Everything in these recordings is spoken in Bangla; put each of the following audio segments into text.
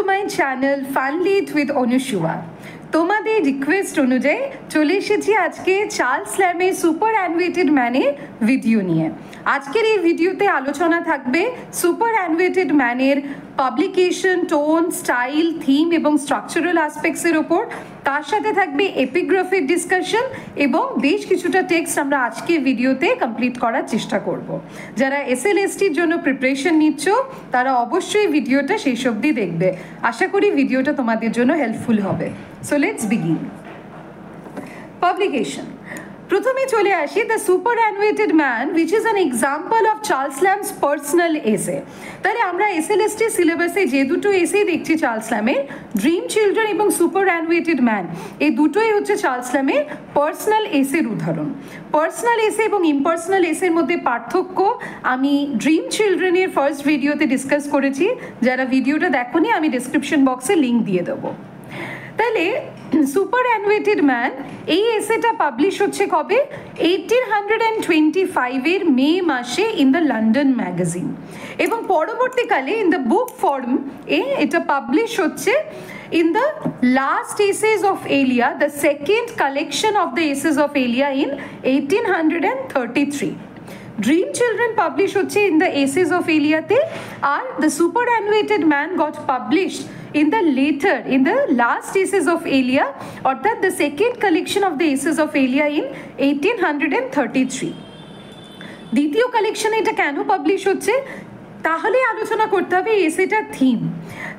My channel ফানলিট with Anusuya. তোমাদের রিকোয়েস্ট অনুযায়ী চলে এসেছি আজকে চার্লস ল্যামের সুপার অ্যানুয়েটেড ম্যানের ভিডিও নিয়ে। আজকের এই ভিডিওতে আলোচনা থাকবে সুপার অ্যানুয়েটেড ম্যানের পাবলিকেশন, টোন, স্টাইল, থিম এবং স্ট্রাকচারাল অ্যাসপেক্টসের ওপর। তার সাথে থাকবে এপিগ্রাফির ডিসকাশন এবং বেশ কিছুটা টেক্সট আমরা আজকে ভিডিওতে কমপ্লিট করার চেষ্টা করব। যারা এসএলএসটির জন্য প্রিপারেশন নিচ্ছ তারা অবশ্যই ভিডিওটা শেষ অবধি দেখবে। আশা করি ভিডিওটা তোমাদের জন্য হেল্পফুল হবে। So let's begin. পাবলিকেশন। প্রথমে চলে আসি the superannuated man, which is an example of Charles Lamb's personal essay. তাহলে আমরা এসএলএসটি সিলেবাসে যে দুটো এসে দেখছি চার্লস ল্যামের, ড্রিম চিলড্রেন এবং সুপার অ্যানুয়েটেড ম্যান, এই দুটোই হচ্ছে চার্লস ল্যামের পার্সোনাল এসের উদাহরণ। পার্সোনাল এসে এবং ইমপার্সোনাল এসের মধ্যে পার্থক্য আমি ড্রিম চিলড্রেনের ফার্স্ট ভিডিওতে ডিসকাস করেছি। যারা ভিডিওটা দেখোনি আমি ডিসক্রিপশন বক্সে লিঙ্ক দিয়ে দেবো। তাহলে সুপার অ্যানুয়েটেড ম্যান এই এসেটা পাবলিশ হচ্ছে কবে? 1825-এর মে মাসে ইন দ্য লন্ডন ম্যাগাজিন, এবং পরবর্তীকালে ইন দ্য বুক ফর্ম এটা পাবলিশ হচ্ছে in the last essays of Elia, the second collection of the essays of Elia in 1833. Dream Children publish হচ্ছে in the essays of Elia তে, আর the superannuated man got published in the later, in the last essays of Elia, অর্থাৎ the second collection of the essays of Elia in 1833. দ্বিতীয় কালেকশনে এটা কেন পাবলিশ হচ্ছে তাহলে আলোচনা করতে হবে এসেটার theme.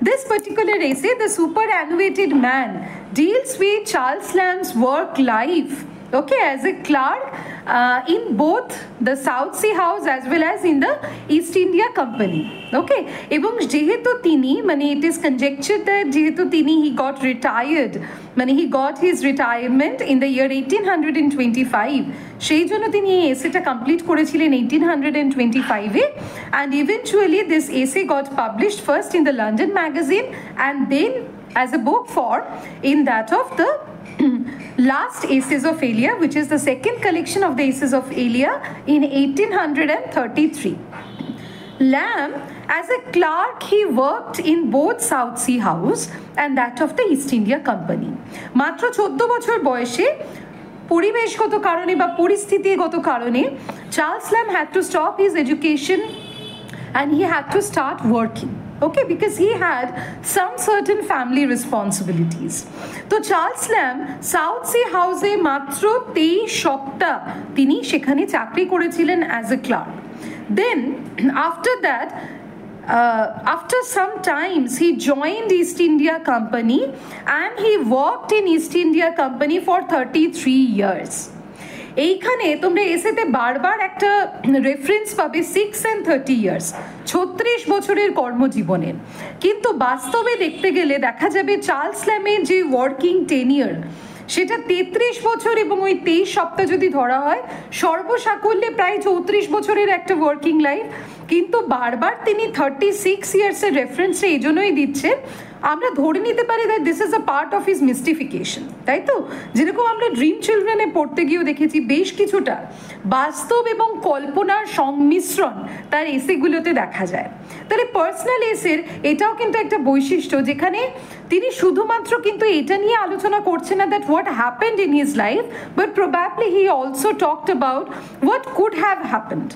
This particular essay, The Superannuated Man, deals with Charles Lamb's work life, okay, as a clerk in both the South Sea House as well as in the East India Company, okay, এবং যেহেতু তিনি it is conjectured that যেহেতু তিনি he got retired, he got his retirement in the year 1825, সেই জন্য তিনি এই এসেটা কমপ্লিট করেছিলেন 1825-এ, and eventually this essay got published first in the London magazine and then as a book form in that of the last essays of Elia, which is the second collection of the essays of Elia in 1833. Lamb, as a clerk, he worked in both South Sea House and that of the East India Company. মাত্র 14 বছর বয়সে পরিবেশগত কারণে বা পরিস্থিতিগত কারণে Charles Lamb had to stop his education and he had to start working, okay, because he had some certain family responsibilities. তো চার্লস ল্যাম সাউথ সি হাউসে মাত্র 23 সপ্তাহ তিনি সেখানে চাকরি করেছিলেন as a clerk. Then after that, after some times he joined East India Company and he worked in East India Company for 33 years. এইখানে তোমরা এসেতে বারবার একটা রেফারেন্স পাবে 6 and 30 years, 36 বছরের কর্মজীবনের, কিন্তু বাস্তবে দেখতে গেলে দেখা যাবে চার্লস ল্যামের যে ওয়ার্কিং টেনিয়ার সেটা 33 বছর এবং ওই 23 সপ্তাহ যদি ধরা হয় সর্বসাকুল্যে প্রায় 34 বছরের একটা ওয়ার্কিং লাইফ, কিন্তু বারবার তিনি 36 ইয়ার্সের রেফারেন্সটা এই জন্যই দিচ্ছে আমরা ধরে নিতে পারি that this is a part of his mystification, তাই তো? যেরকম আমরা ড্রিম চিলড্রেনে পড়তে গিয়েও দেখেছি বেশ কিছুটা বাস্তব এবং কল্পনার সংমিশ্রণ তার এসেগুলোতে দেখা যায়। তাহলে পার্সোনাল এসের এটাও কিন্তু একটা বৈশিষ্ট্য যেখানে তিনি শুধুমাত্র কিন্তু এটা নিয়ে আলোচনা করছেন না that what happened in his life, but probably he also talked about what could have happened.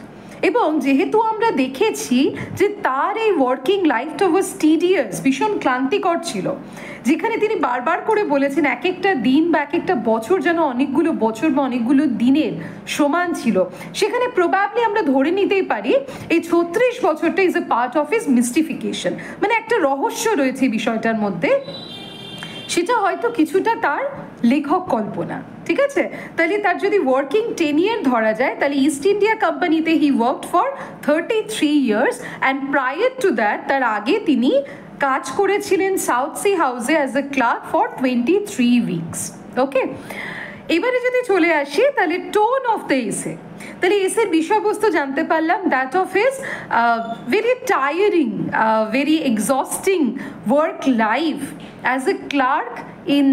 এবং যেহেতু আমরা দেখেছি যে তার এই ওয়ার্কিং লাইফটা ওয়াজ টিডিয়াস, ভীষণ ক্লান্তিকর ছিল, যেখানে তিনি বারবার করে বলেছেন এক একটা দিন বা এক একটা বছর যেন অনেকগুলো বছর বা অনেকগুলো দিনের সমান ছিল, সেখানে প্রবাবলি আমরা ধরে নিতেই পারি এই 36 বছরটা is a part of his mystification, একটা রহস্য রয়েছে বিষয়টার মধ্যে, সেটা হয়তো কিছুটা তার লেখক কল্পনা, ঠিক আছে? তাহলে তার যদি ওয়ার্কিং টেনিয়ার ধরা যায় তাহলে ইস্ট ইন্ডিয়া কোম্পানিতে he worked for 33 years and prior to that তার আগে তিনি কাজ করেছিলেন সাউথ সি হাউসে as a clerk for 23 weeks, okay. এবারে যদি চলে আসি তাহলে টোন অফ দ্য এসে, তাহলে এসের বিষয়বস্তু জানতে পারলাম that of his very tiring, very exhausting work life as a clerk in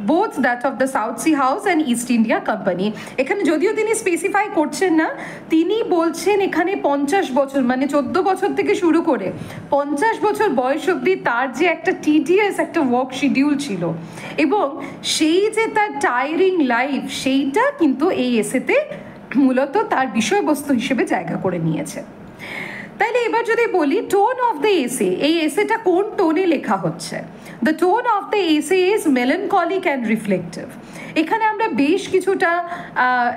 both that of the South Sea House and East India Company. এখানে যদিও তিনি স্পেসিফাই করছেন না, তিনি বলছেন এখানে 50 বছর মানে 14 বছর থেকে শুরু করে 50 বছর বয়স অবধি তার যে একটা টিডিএস একটা ওয়ার্ক শিডিউল ছিল এবং সেই যে তার টায়ারিং লাইফ, সেইটা কিন্তু এই এসেতে মূলত তার বিষয়বস্তু হিসেবে জায়গা করে নিয়েছে। তাইলে এবার যদি বলি টোন অফ দ্য এসে, এই এসেটা কোন টোনে লেখা হচ্ছে? The tone of the essay is melancholic and reflective. এখানে আমরা বেশ কিছুটা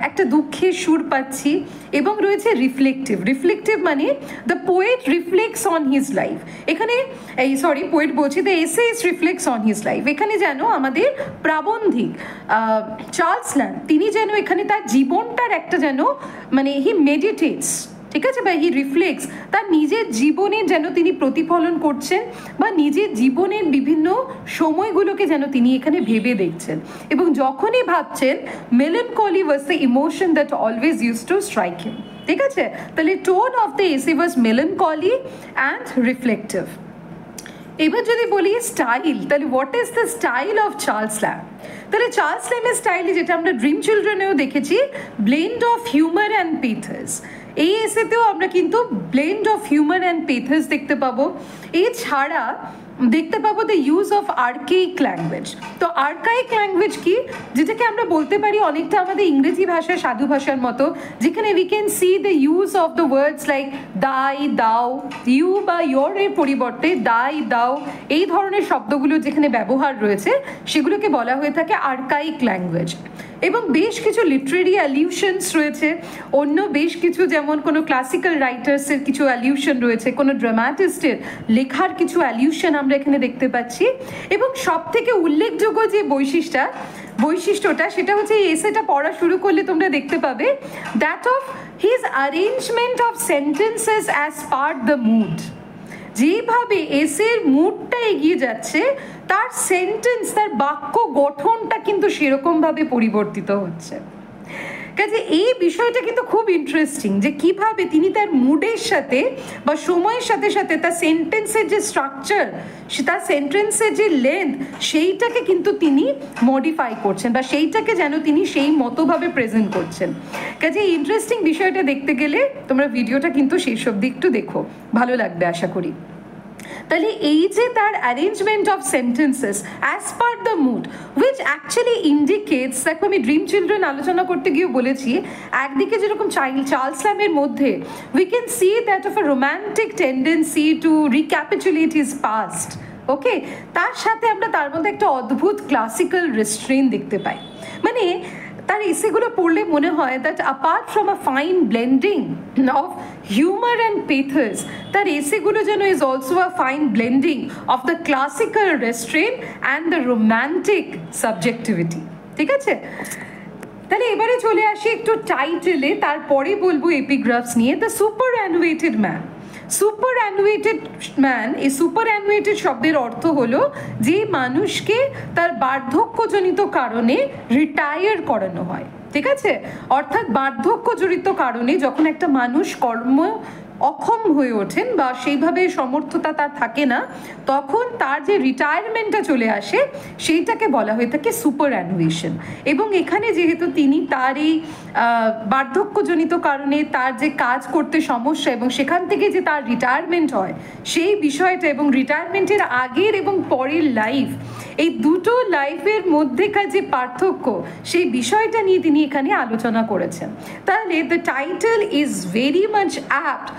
একটা দুঃখের সুর পাচ্ছি এবং রয়েছে রিফ্লেক্টিভ। রিফ্লেক্টিভ মানে the poet reflects on his life. এখানে পোয়েট বলছি, the essay is reflects on his life. এখানে যেন আমাদের প্রাবন্ধিক চার্লস ল্যাম্ব তিনি যেন এখানে তার জীবনটার একটা যেন মানে হি মেডিটেটস, ঠিক আছে, বা হি রিফ্লেক্টস, তার নিজের জীবনে যেন তিনি প্রতিফলন করছেন বা নিজের জীবনের বিভিন্ন সময়গুলোকে যেন তিনি এখানে ভেবে দেখছেন এবং যখনই ভাবছেন melancholy was the emotion that always used to strike him. ঠিক আছে, তাহলে tone of the essay was melancholy and reflective. এবার যদি বলি স্টাইল, তাহলে what is the style of Charles lamb? তাহলে চার্লস ল্যাম্বের স্টাইলে যেটা আমরা ড্রিম চিলড্রেনেও দেখেছি, ব্লেন্ড অফ হিউমার অ্যান্ড পেথাস। এই এসেতেও আমরা কিন্তু ব্লেন্ড অফ হিউমার অ্যান্ড পেথাস দেখতে পাবো। এছাড়া দেখতে পাবো দ্য ইউজ অফ আর্কেইক ল্যাঙ্গুয়েজ। তো আর্কাইক ল্যাঙ্গুয়েজ কি? যেটাকে আমরা বলতে পারি অনেকটা আমাদের ইংরেজি ভাষার সাধু ভাষার মতো, যেখানে we can C the use of the words like দাই, দাও, ইউ বা ইয়োর এর পরিবর্তে দাই, দাও এই ধরনের শব্দগুলো যেখানে ব্যবহার রয়েছে সেগুলোকে বলা হয়ে থাকে আর্কাইক ল্যাঙ্গুয়েজ। এবং বেশ কিছু লিটারেরি অ্যালিউশনস রয়েছে, অন্য বেশ কিছু যেমন কোনো ক্লাসিক্যাল রাইটার্সের কিছু অ্যালিউশন রয়েছে, কোনো ড্রামাটিস্টের লেখার কিছু অ্যালিউশন আমরা এখানে দেখতে পাচ্ছি। এবং সব থেকে উল্লেখযোগ্য যে বৈশিষ্ট্যটা সেটা হচ্ছে এই এসেটা পড়া শুরু করলে তোমরা দেখতে পাবে that of his arrangement of sentences as per the mood. যেভাবে এসের মুডটা এগিয়ে যাচ্ছে তার সেন্টেন্স, তার বাক্য গঠনটা কিন্তু সেরকমভাবে পরিবর্তিত হচ্ছে। কাজে এই বিষয়টা কিন্তু খুব ইন্টারেস্টিং যে কিভাবে তিনি তার মুডের সাথে বা সময়ের সাথে সাথে তার সেন্টেন্সের যে স্ট্রাকচার, তার সেন্টেন্সের যে লেন্থ, সেইটাকে কিন্তু তিনি মডিফাই করছেন বা সেইটাকে যেন তিনি সেই মতোভাবে প্রেজেন্ট করছেন। কাজে ইন্টারেস্টিং বিষয়টা দেখতে গেলে তোমরা ভিডিওটা কিন্তু শেষ অবধি একটু দেখো, ভালো লাগবে আশা করি। তাহলে এই যে তার arrangement of sentences as per the mood which actually indicates, দেখো আমি ড্রিম চিলড্রেন আলোচনা করতে গিয়ে বলেছি একদিকে যেরকম চার্লস ল্যাম্বের মধ্যে we can see that of a romantic tendency to recapitulate his past, okay, তার সাথে আমরা তার মধ্যে একটা অদ্ভুত ক্লাসিক্যাল রেস্ট্রেন দেখতে পাই। মানে তার এসেগুলো পড়লে মনে হয় that apart from a fine blending of humour and pathos, তার এসেগুলো যেন is also a fine blending of the classical restraint and the romantic subjectivity. ঠিক আছে, তাহলে এবারে চলে আসি একটু টাইটেলে, তারপরে বলবো এপিগ্রাফস নিয়ে। The superannuated man. Superannuated man, এই সুপার অ্যানুয়েটেড শব্দের অর্থ হলো যে মানুষকে তার বার্ধক্যজনিত কারণে রিটায়ার করানো হয়। ঠিক আছে, অর্থাৎ বার্ধক্যজনিত কারণে যখন একটা মানুষ অক্ষম হয়ে ওঠেন বা সেইভাবে সমর্থতা তার থাকে না, তখন তার যে রিটায়ারমেন্টটা চলে আসে সেইটাকে বলা হয়ে থাকে সুপার অ্যানুয়েশন। এবং এখানে যেহেতু তিনি তার এই বার্ধক্যজনিত কারণে তার যে কাজ করতে সমস্যা এবং সেখান থেকে যে তার রিটায়ারমেন্ট হয় সেই বিষয়টা এবং রিটায়ারমেন্টের আগের এবং পরের লাইফ, এই দুটো লাইফের মধ্যেকার যে পার্থক্য সেই বিষয়টা নিয়ে তিনি এখানে আলোচনা করেছেন। তাহলে the title is very much apt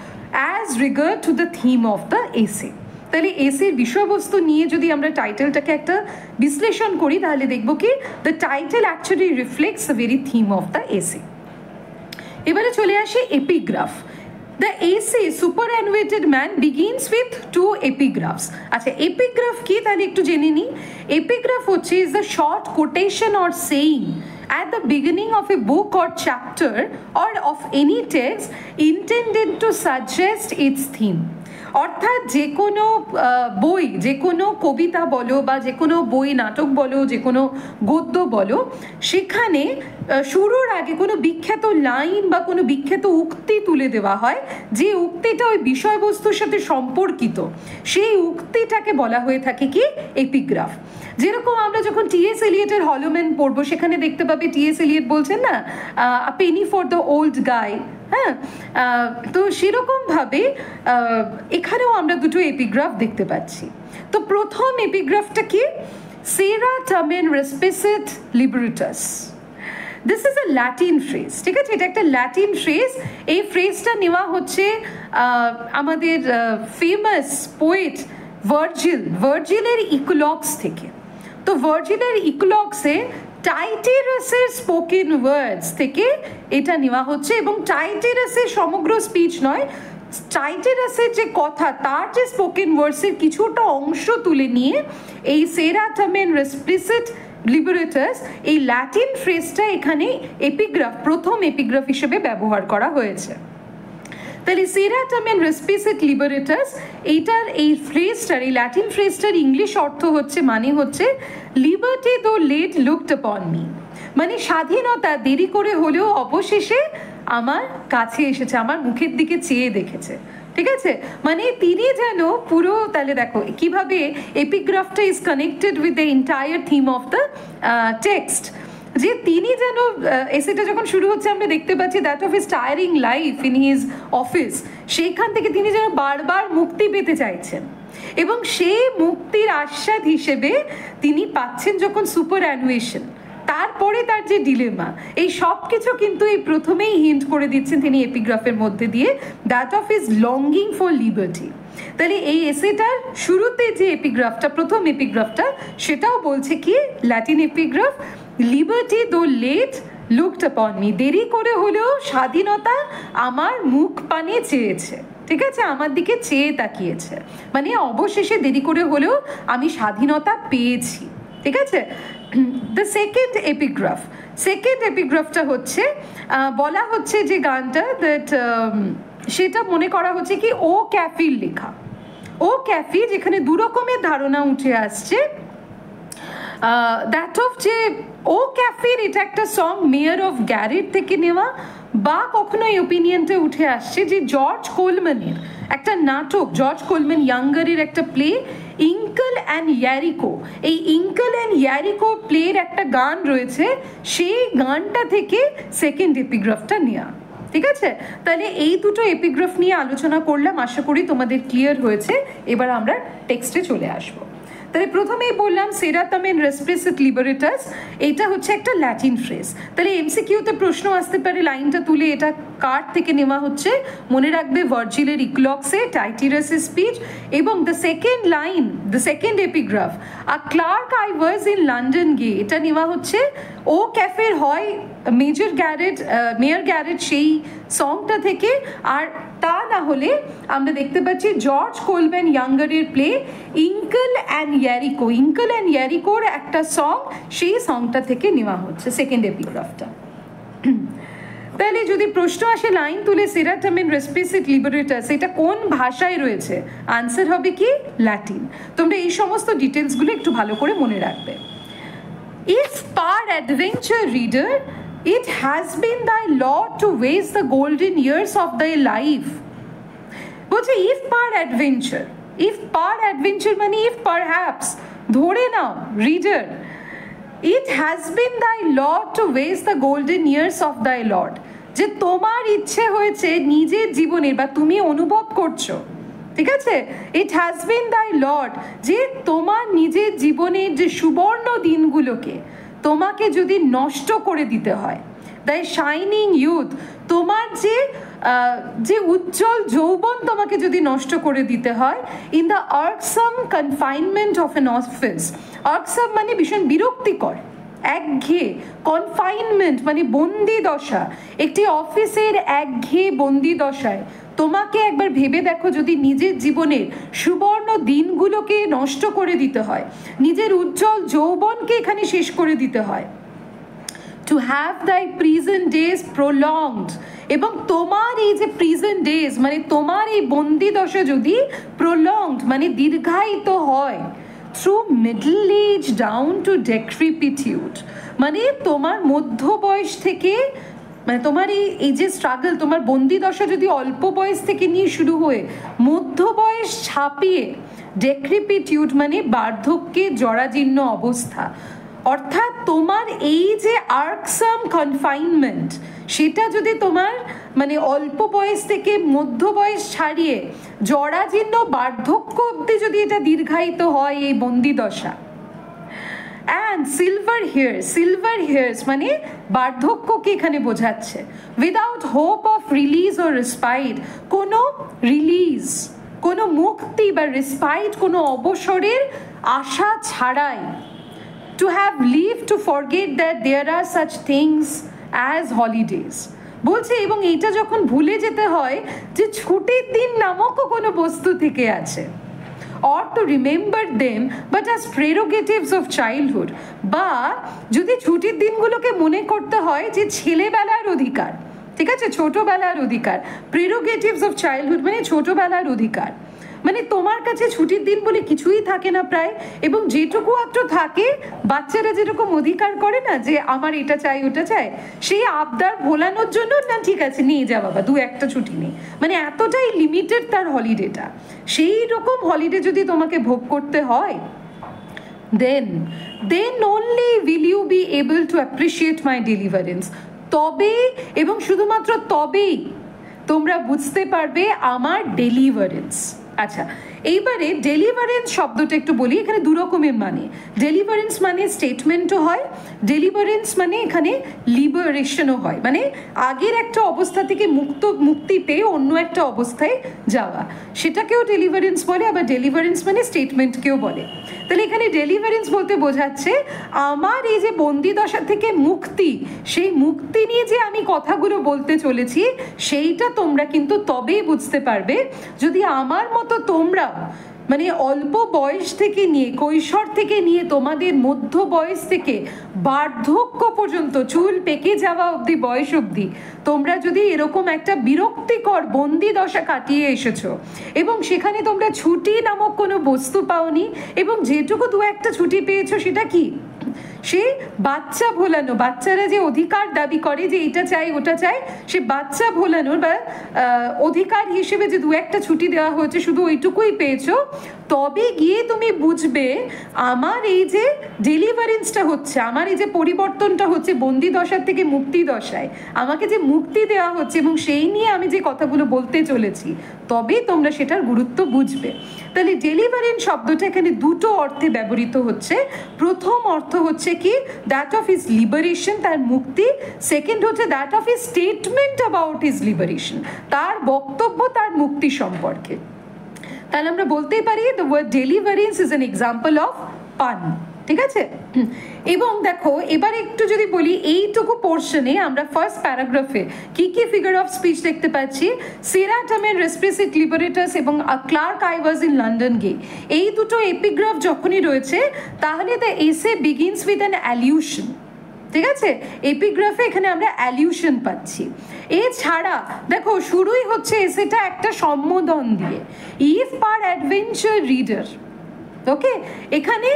as regard to the theme of the essay. তাহলে এসের বিষয়বস্তু নিয়ে যদি আমরা টাইটেলটাকে একটা বিশ্লেষণ করি তাহলে দেখব কি the title actually reflects the very theme of the essay. এবারে চলে আসে epigraph. The essay Superannuated Man begins with 2 epigraphs. আচ্ছা, এপিগ্রাফ কি তাহলে একটু জেনে নিই। এপিগ্রাফ হচ্ছে is the short quotation or saying at the beginning of a book or chapter or of any text intended to suggest its theme. অর্থাৎ যে কোনো বই, যে কোনো কবিতা বলো বা যে কোনো বই, নাটক বলো, যে কোনো গদ্য বলো, সেখানে শুরুর আগে কোনো বিখ্যাত লাইন বা কোনো বিখ্যাত উক্তি তুলে দেওয়া হয়, যে উক্তিটা ওই বিষয়বস্তুর সাথে সম্পর্কিত, সেই উক্তিটাকে বলা হয়ে থাকে কি এপিগ্রাফ। যেরকম আমরা যখন টি.এস. এলিয়টের হলো ম্যান পড়বো, সেখানে দেখতে পাবে টি.এস. এলিয়ট বলছেন না, আ পেনি ফর দ্য ওল্ড গাই। হ্যাঁ, তো সেরকমভাবে এখানেও আমরা দুটো এপিগ্রাফ দেখতে পাচ্ছি। তো প্রথম এপিগ্রাফটা কি? সেরা টামেন রেসপিসিট লিবারেটাস। This is a Latin phrase, ঠিক আছে? এটা একটা ল্যাটিন ফ্রেজ। এই ফ্রেজটা নেওয়া হচ্ছে আমাদের ফেমাস পোয়েট ভার্জিলের ইকোলগস থেকে। তো ভার্জিলের ইকোলগসে টাইটেরাসের স্পোকেন ওয়ার্ডস থেকে এটা নেওয়া হচ্ছে, এবং টাইটেরাসের সমগ্র স্পিচ নয়, টাইটেরাসের যে কথা, তার যে স্পোকেন ওয়ার্ডসের কিছুটা অংশ তুলে নিয়ে এই সেরা টামেন রেসপিসিট লিবারেটাস, এই ল্যাটিন ফ্রেজটা এখানে এপিগ্রাফ, প্রথম এপিগ্রাফ হিসেবে ব্যবহার করা হয়েছে। তাহলে সেরা টামেন রেসপিসিট লিবারেটাস, এইটার এই ফ্রেজটার, এই ল্যাটিন ফ্রেজটার ইংলিশ অর্থ হচ্ছে, মানে হচ্ছে লিবার্টি দো লেট লুকড আপন মি, মানে স্বাধীনতা দেরি করে হলেও অবশেষে আমার কাছে এসেছে, আমার মুখের দিকে চেয়ে দেখেছে। ঠিক আছে, মানে তিনি যেন পুরো, তাহলে দেখো কিভাবে এপিগ্রাফটা is connected with the entire theme of the text, যে তিনি যেন এসেটা যখন শুরু হচ্ছে আমরা দেখতে পাচ্ছি that of his tiring life in his office, সেইখান থেকে তিনি যেন বারবার মুক্তি পেতে চাইছেন, এবং সেই মুক্তির আশ্বাদ হিসেবে তিনি পাচ্ছেন যখন সুপার অ্যানুয়েশন, তারপরে তার যে ডিলেমা, এই সব কিছু কিন্তু এই প্রথমেই হিন্ট করে দিচ্ছেন তিনি এপিগ্রাফের মধ্যে দিয়ে, that of his longing for liberty. তাহলে এই এসেটার শুরুতে যে এপিগ্রাফটা, প্রথম এপিগ্রাফটা, সেটাও বলছে কি ল্যাটিন এপিগ্রাফ, লিবার্টি দো লেট লুকড আপন মি, দেরি করে হলেও স্বাধীনতা আমার মুখ পানে চেয়েছে। ঠিক আছে, আমার দিকে চেয়ে তাকিয়েছে, মানে অবশেষে দেরি করে হলেও আমি স্বাধীনতা পেয়েছি। ঠিক আছে, দ্য সেকেন্ড এপিগ্রাফটা হচ্ছে, বলা হচ্ছে যে গানটা, দ্যাট সেটা মনে করা হচ্ছে কি ও ক্যাফির লেখা। ও ক্যাফি, যেখানে দু রকমের ধারণা উঠে আসছে, দ্যাট অফ যে ও ক্যাফির এটা একটা সং মেয়র অফ গ্যারেট থেকে নেওয়া, বা কখনো এই ওপিনিয়নটা উঠে আসছে যে জর্জ কোলম্যানের একটা নাটক, জর্জ কোলম্যান ইয়াঙ্গারের একটা প্লে ইঙ্কল অ্যান্ড ইয়ারিকো, এই ইঙ্কল অ্যান্ড ইয়ারিকো প্লের একটা গান রয়েছে, সেই গানটা থেকে সেকেন্ড এপিগ্রাফটা নেওয়া। ঠিক আছে, তাহলে এই দুটো এপিগ্রাফ নিয়ে আলোচনা করলাম, আশা করি তোমাদের ক্লিয়ার হয়েছে। এবার আমরা টেক্সটে চলে আসবো। তাহলে প্রথমেই বললাম সেরা টামেন রেসপিসিট লিবারেটাস, এটা হচ্ছে একটা ল্যাটিন ফ্রেজ। তাহলে এমসিকিউতে প্রশ্ন আসতে পারে লাইনটা তুলে এটা কার থেকে নেওয়া হচ্ছে, মনে রাখবে ভার্জিলের ইকলগসে টাইটেরাসের স্পিচ, এবং the second line, the second epigraph, a clerk I was in London gay, এটা নেওয়া হচ্ছে ও ক্যাফের হয় মেয়র গ্যারেট সেই সংটা থেকে, আর তা না হলে আমরা দেখতে পাচ্ছি জর্জ কোলম্যান ইয়াঙ্গারের প্লে ইঙ্কল অ্যান্ড ইয়ারিকোর একটা সং, সেই সংটা থেকে নেওয়া হচ্ছে সেকেন্ড এপিগ্রাফটা। তাহলে যদি প্রশ্ন আসে লাইন তুলে সেরা টামেন রেসপিসিট লিবারেটাস, এটা কোন ভাষায় রয়েছে, আনসার হবে কি ল্যাটিন। তোমরা এই সমস্ত ডিটেলসগুলো একটু ভালো করে মনে রাখবে। If peradventure, reader, it has been thy lot to waste the golden years of thy life. বলছে if peradventure মানে if perhaps, ধরে নাও reader, it has been thy lot to waste the golden years of thy Lord, যে তোমার ইচ্ছে হয়েছে নিজের জীবনের, বা তুমি অনুভব করছো, ঠিক আছে, ইট হ্যাজ বিন দাই লর্ড, যে তোমার নিজের জীবনের যে সুবর্ণ দিনগুলোকে তোমাকে যদি নষ্ট করে দিতে হয়, দাই শাইনিং ইউথ, তোমার যে উজ্জ্বল যৌবন তোমাকে যদি নষ্ট করে দিতে হয়, in the irksome confinement of an office, irksome মানে ভীষণ বিরক্তিকর, একঘেয়ে, কনফাইনমেন্ট মানে বন্দি দশা, একটি অফিসের একঘেয়ে বন্দি দশায় তোমাকে একবার ভেবে দেখো, যদি নিজের জীবনের সুবর্ণ দিনগুলোকে নষ্ট করে দিতে হয়, নিজের উজ্জ্বল যৌবনকে এখানে শেষ করে দিতে হয়, to have thy present days prolonged, এবং তোমার এই যে প্রেজেন্ট ডেজ মানে তোমার এই বন্দি দশা যদি প্রলংড মানে দীর্ঘায়িত হয় through middle age down to decrepitude, মানে তোমার মধ্য বয়স থেকে মানে তোমার এই যে স্ট্রাগল, তোমার বন্দি দশা যদি অল্প বয়স থেকে নিয়ে শুরু হয়ে মধ্য বয়স ছাপিয়ে ডেক্রিপিটিউড মানে বার্ধক্যে জরাজীর্ণ অবস্থা, অর্থাৎ তোমার এই যে আর্কসাম কনফাইনমেন্ট সেটা যদি তোমার মানে অল্প বয়স থেকে মধ্য বয়স ছাড়িয়ে জরাজীর্ণ বার্ধক্য অবধি যদি এটা দীর্ঘায়িত হয় এই বন্দি দশা, অ্যান্ড সিলভার হেয়ার্স মানে বার্ধক্যকে এখানে বোঝাচ্ছে, উইদাউট হোপ অফ রিলিজ ও রেসপাইট, কোনো রিলিজ কোনো মুক্তি বা রেসপাইট কোনো অবসরের আশা ছাড়াই, to have leave to forget that there are such things as holidays বলছে। এবং এইটা যখন ভুলে যেতে হয় যে ছুটির দিন নামকও কোনো বস্তু থেকে আছে, or to remember them but as prerogatives of childhood, বা যদি ছুটির দিনগুলোকে মনে করতে হয় যে ছেলেবেলার অধিকার, ঠিক আছে, ছোটবেলার অধিকার, প্রেরোগেটিভস অফ চাইল্ডহুড মানে ছোটবেলার অধিকার, মানে তোমার কাছে ছুটির দিন বলে কিছুই থাকে না প্রায়, এবং যেটুকু একটু থাকে বাচ্চারা যেরকম অধিকার করে না যে আমার এটা চাই ওটা চাই, সেই আবদার ভোলানোর জন্য না ঠিক আছে নিয়ে যা বাবা 2-1টা ছুটি নেই, মানে এতটাই লিমিটেড তার হলিডেটা। সেই রকম হলিডে যদি তোমাকে ভোগ করতে হয় then only will you be able to appreciate my deliverance, তবে এবং শুধুমাত্র তবেই তোমরা বুঝতে পারবে আমার ডেলিভারেন্স। আচ্ছা, এইবারে ডেলিভারেন্স শব্দটা একটু বলি, এখানে দু রকমের মানে। ডেলিভারেন্স মানে স্টেটমেন্টও হয়, ডেলিভারেন্স মানে এখানে লিবারেশনও হয়, মানে আগের একটা অবস্থা থেকে মুক্তি পেয়ে অন্য একটা অবস্থায় যাওয়া, সেটাকেও ডেলিভারেন্স বলে, আবার ডেলিভারেন্স মানে স্টেটমেন্টকেও বলে। তাহলে এখানে ডেলিভারেন্স বলতে বোঝাচ্ছে আমার এই যে বন্দি দশা থেকে মুক্তি, সেই মুক্তি নিয়ে যে আমি কথাগুলো বলতে চলেছি সেইটা তোমরা কিন্তু তবেই বুঝতে পারবে যদি আমার মতো তোমরা মানে অল্প বয়স থেকে নিয়ে কৈশোর থেকে নিয়ে তোমাদের মধ্য বয়স থেকে বার্ধক্য পর্যন্ত চুল পেকে যাওয়া অবধি বয়স অবধি তোমরা যদি এরকম একটা বিরক্তিকর বন্দি দশা কাটিয়ে এসেছো এবং সেখানে তোমরা ছুটি নামক কোনো বস্তু পাওনি এবং যেটুকু 2-1টা ছুটি পেয়েছো সেটা কি সে বাচ্চা ভোলানো, বাচ্চারা যে অধিকার দাবি করে যে এটা চাই ওটা চাই, সে বাচ্চা ভোলানোর বা অধিকার হিসেবে যে 2-1টা ছুটি দেওয়া হয়েছে শুধু ওইটুকুই পেয়েছো, তবে গিয়ে তুমি বুঝবে আমার এই যে ডেলিভারেন্সটা হচ্ছে, আমার এই যে পরিবর্তনটা হচ্ছে বন্দি দশার থেকে মুক্তি দশায়, আমাকে যে মুক্তি দেওয়া হচ্ছে এবং সেই নিয়ে আমি যে কথাগুলো বলতে চলেছি, তবেই তোমরা সেটার গুরুত্ব বুঝবে। তাহলে ডেলিভারেন্স শব্দটা এখানে দুটো অর্থে ব্যবহৃত হচ্ছে। প্রথম অর্থ হচ্ছে কি দ্যাট অফ হিজ লিবারেশন, তার মুক্তি। সেকেন্ড হচ্ছে that of his statement about his liberation, তার বক্তব্য তার মুক্তি সম্পর্কে। তাহলে আমরা বলতেই পারি the word deliverance is an example of pun, ঠিক আছে। এবং দেখো এবার একটু যদি বলি এইটুকু পোর্শনে আমরা ফার্স্ট প্যারাগ্রাফে কি কি ফিগার অফ স্পিচ দেখতে পাচ্ছি, সেরা টামের রেসপিসিট লিবারেটার্স এবং ক্লার্ক আইভার্স ইন লন্ডন গে, এই দুটো এপিগ্রাফ যখনই রয়েছে তাহলে the essay begins with an অ্যালিউশন, ঠিক আছে। এপিগ্রাফে এখানে আমরা অ্যালিউশন পাচ্ছি। এছাড়া দেখো শুরুই হচ্ছে এসেটা একটা সম্বোধন দিয়ে, ইফ পার অ্যাডভেঞ্চার রিডার, ওকে, এখানে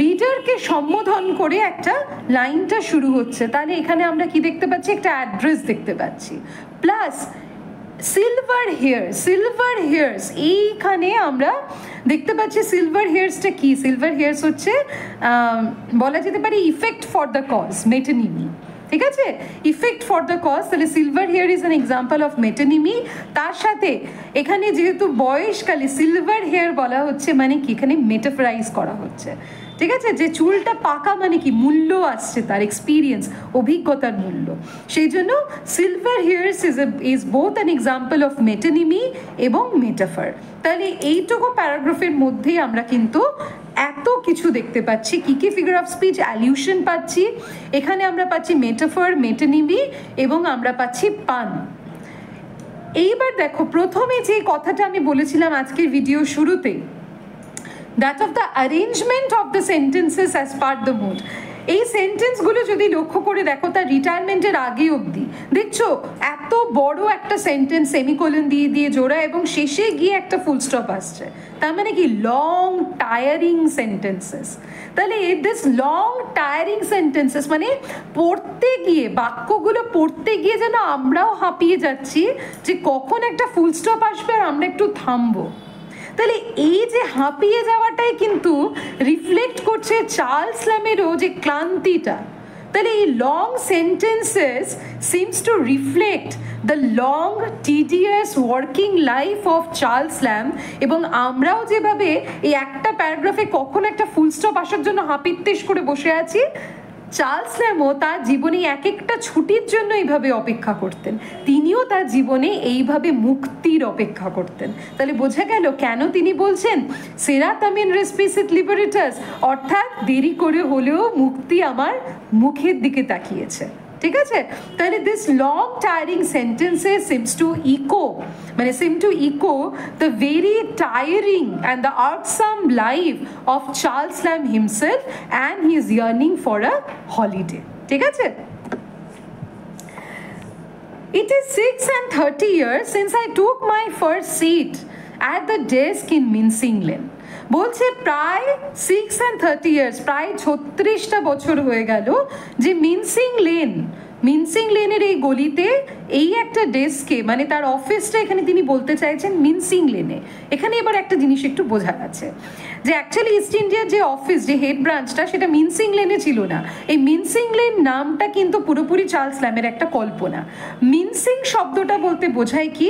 রিডারকে সম্বোধন করে একটা লাইনটা শুরু হচ্ছে। তাহলে এখানে আমরা কি দেখতে পাচ্ছি, একটা অ্যাড্রেস দেখতে পাচ্ছি, প্লাস সিলভার হেয়ার্স, এইখানে আমরা দেখতে পাচ্ছি সিলভার হেয়ার্সটা কি, সিলভার হেয়ার্স হচ্ছে বলা যেতে পারে effect for the cause, metonymy, ঠিক আছে, ইফেক্ট ফর দ্য কজ। তাহলে silver hair is an example of metonymy. তার সাথে এখানে যেহেতু বয়সকালে সিলভার হেয়ার বলা হচ্ছে মানে কি এখানে মেটাফরাইজ করা হচ্ছে, ঠিক আছে, যে চুলটা পাকা মানে কি মূল্য আসছে, তার এক্সপিরিয়েন্স, অভিজ্ঞতার মূল্য, সেই জন্য silver hairs is both an example of metonymy এবং মেটাফার। তাহলে এইটুকু প্যারাগ্রাফের মধ্যেই আমরা কিন্তু এত কিছু দেখতে পাচ্ছি, কি কি ফিগার অফ স্পিচ, অ্যালিউশন পাচ্ছি, এখানে আমরা পাচ্ছি মেটাফার, মেটানিমি এবং আমরা পাচ্ছি পান। এইবার দেখো প্রথমে যে কথাটা আমি বলেছিলাম আজকের ভিডিও শুরুতে, that of the arrangement of the sentences as per the mood, এই সেন্টেন্সগুলো যদি লক্ষ্য করে দেখো তার রিটায়ারমেন্টের আগে অবধি দেখছো এত বড় একটা সেন্টেন্স সেমিকোলন দিয়ে দিয়ে জোড়া এবং শেষে গিয়ে একটা ফুল স্টপ আসছে, তার মানে কি লং টায়ারিং সেন্টেন্সেস। তাহলে দিস লং টায়ারিং সেন্টেন্সেস মানে পড়তে গিয়ে বাক্যগুলো পড়তে গিয়ে যেন আমরাও হাঁপিয়ে যাচ্ছি যে কখন একটা ফুল স্টপ আসবে আর আমরা একটু থামবো। তাহলে এই যে হাঁপিয়ে যাওয়াটাই কিন্তু রিফ্লেক্ট করছে চার্লস ল্যামেরও যে ক্লান্তিটা। তাহলে এই long sentences seems to reflect the long tedious working life of Charles Lamb, এবং আমরাও যেভাবে এই একটা প্যারাগ্রাফে কখন একটা ফুল স্টপ আসার জন্য হাঁপিত্তেশ করে বসে আছি, চার্লস ল্যামও তার জীবনে এক একটা ছুটির জন্য এইভাবে অপেক্ষা করতেন, তিনিও তার জীবনে এইভাবে মুক্তির অপেক্ষা করতেন। তাহলে বোঝা গেল কেন তিনি বলছেন সেরা তামিন রেসপিসিট লিবারেটাস, অর্থাৎ দেরি করে হলেও মুক্তি আমার মুখের দিকে তাকিয়েছে। ঠিক আছে, তাহলে this long tiring sentences seem to echo the very tiring and the irksome life of Charles Lamb himself and he is yearning for a holiday. ঠিক আছে, It is 630 years since I took my first seat at the desk in Mincing Lane. বলছে প্রায় 630 ইয়ার্স, প্রায় 36টা বছর হয়ে গেল যে মিনসিং লেনের এই গলিতে এই একটা ডেস্কে, মানে তার অফিসটা এখানে তিনি বলতে চাইছেন মিনসিং লেনে। এখানে এবার একটা জিনিস একটু বোঝা যাচ্ছে যে অ্যাকচুয়ালি ইস্ট ইন্ডিয়ার যে অফিস, যে হেড ব্রাঞ্চটা, সেটা মিনসিং লেনে ছিল না। এই মিনসিং লেন নামটা কিন্তু পুরোপুরি চার্লস ল্যামের একটা কল্পনা। মিনসিং শব্দটা বলতে বোঝায় কি,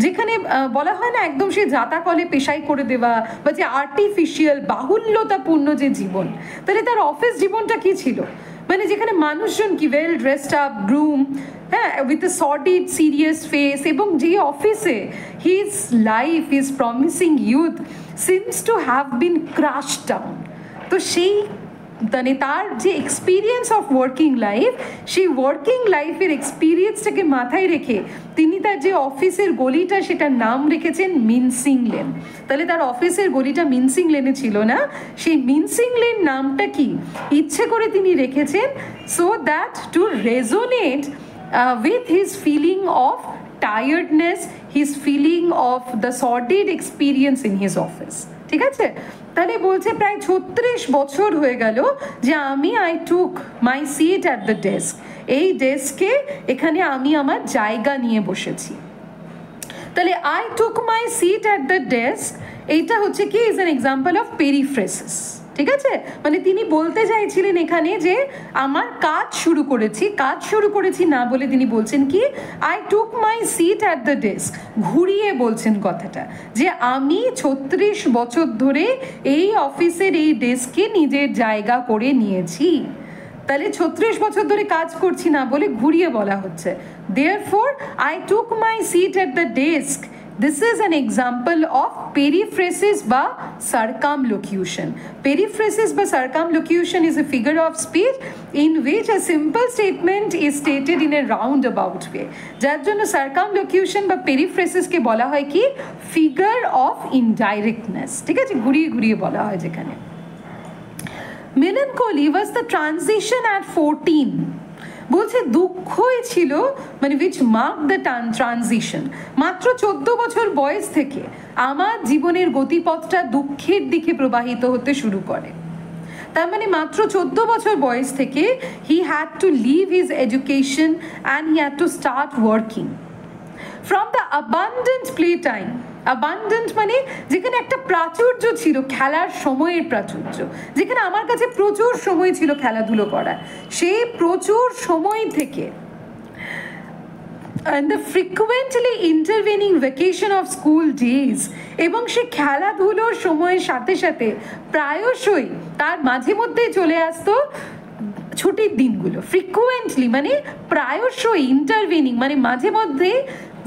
যেখানে বলা হয় না একদম সে জাতা কলে পেশাই করে দেওয়া, বা যে আর্টিফিশিয়াল বাহুল্যতাপূর্ণ যে জীবন, তাহলে তার অফিস জীবনটা কি ছিল, মানে যেখানে মানুষজন কি ওয়েল ড্রেসড আপ, গ্রুম, হ্যাঁ, উইথ এ সর্টিড সিরিয়াস ফেস, এবং যে অফিসে his life is promising youth seems to have been crushed down. তো সেই মানে তার যে এক্সপিরিয়েন্স অফ ওয়ার্কিং লাইফ, সেই ওয়ার্কিং লাইফের এক্সপিরিয়েন্সটাকে মাথায় রেখে তিনি তার যে অফিসের গলিটা সেটার নাম রেখেছেন মিনসিং লেন। তাহলে তার অফিসের গলিটা মিনসিং লেনে ছিল না, সেই মিনসিং লেন নামটা কি ইচ্ছে করে তিনি রেখেছেন so that to resonate with his feeling of tiredness, his feeling of the sordid experience in his office. ঠিক আছে, তাহলে বলছে প্রায় 36 বছর হয়ে গেল যে I took my seat at the desk, এই ডেস্কে এখানে আমি আমার জায়গা নিয়ে বসেছি। তাহলে I took my seat at the desk, এইটা হচ্ছে কি is an example of periphrasis। ঠিক আছে, মানে তিনি বলতে চাইছিলেন এখানে যে আমার কাজ শুরু করেছি না বলে তিনি বলছেন কি I took my seat at the desk, ঘুরিয়ে বলছেন কথাটা যে আমি 36 বছর ধরে এই অফিসের এই ডেস্কে নিজের জায়গা করে নিয়েছি। তাহলে 36 বছর ধরে কাজ করছি না বলে ঘুরিয়ে বলা হচ্ছে। Therefore I took my seat at the desk. This is an example of periphrasis বা circumlocution. Periphrasis বা circumlocution is a figure of speech in which a simple statement is stated in a roundabout way. যার জন্য circumlocution বা periphrasis কে বলা হয় কি figure of indirectness। ঠিক আছে, ঘুরিয়ে ঘুরিয়ে বলা হয় যেখানে। Melancholy was the transition at 14. বলছে দুঃখই ছিল মানে which marked the transition, মাত্র 14 বছর বয়স থেকে আমার জীবনের গতিপথটা দুঃখের দিকে প্রবাহিত হতে শুরু করে। তার মানে মাত্র 14 বছর বয়স থেকে he had to leave his education and he had to start working from the abundant playtime। abundant মানে যেখানে একটা প্রাচুর্য ছিল, খেলার সময়ের প্রাচুর্য, যেখানে আমার কাছে প্রচুর সময় ছিল খেলাধুলো করার, সেই প্রচুর সময় থেকে and the frequently intervening vacation of school days, এবং সে খেলাধুলোর সময়ের সাথে সাথে প্রায়শই তার মাঝে মধ্যেই চলে আসতো ছুটির দিনগুলো। ফ্রিকুয়েন্টলি মানে প্রায়শই, ইন্টারভেনিং মানে মাঝে মধ্যে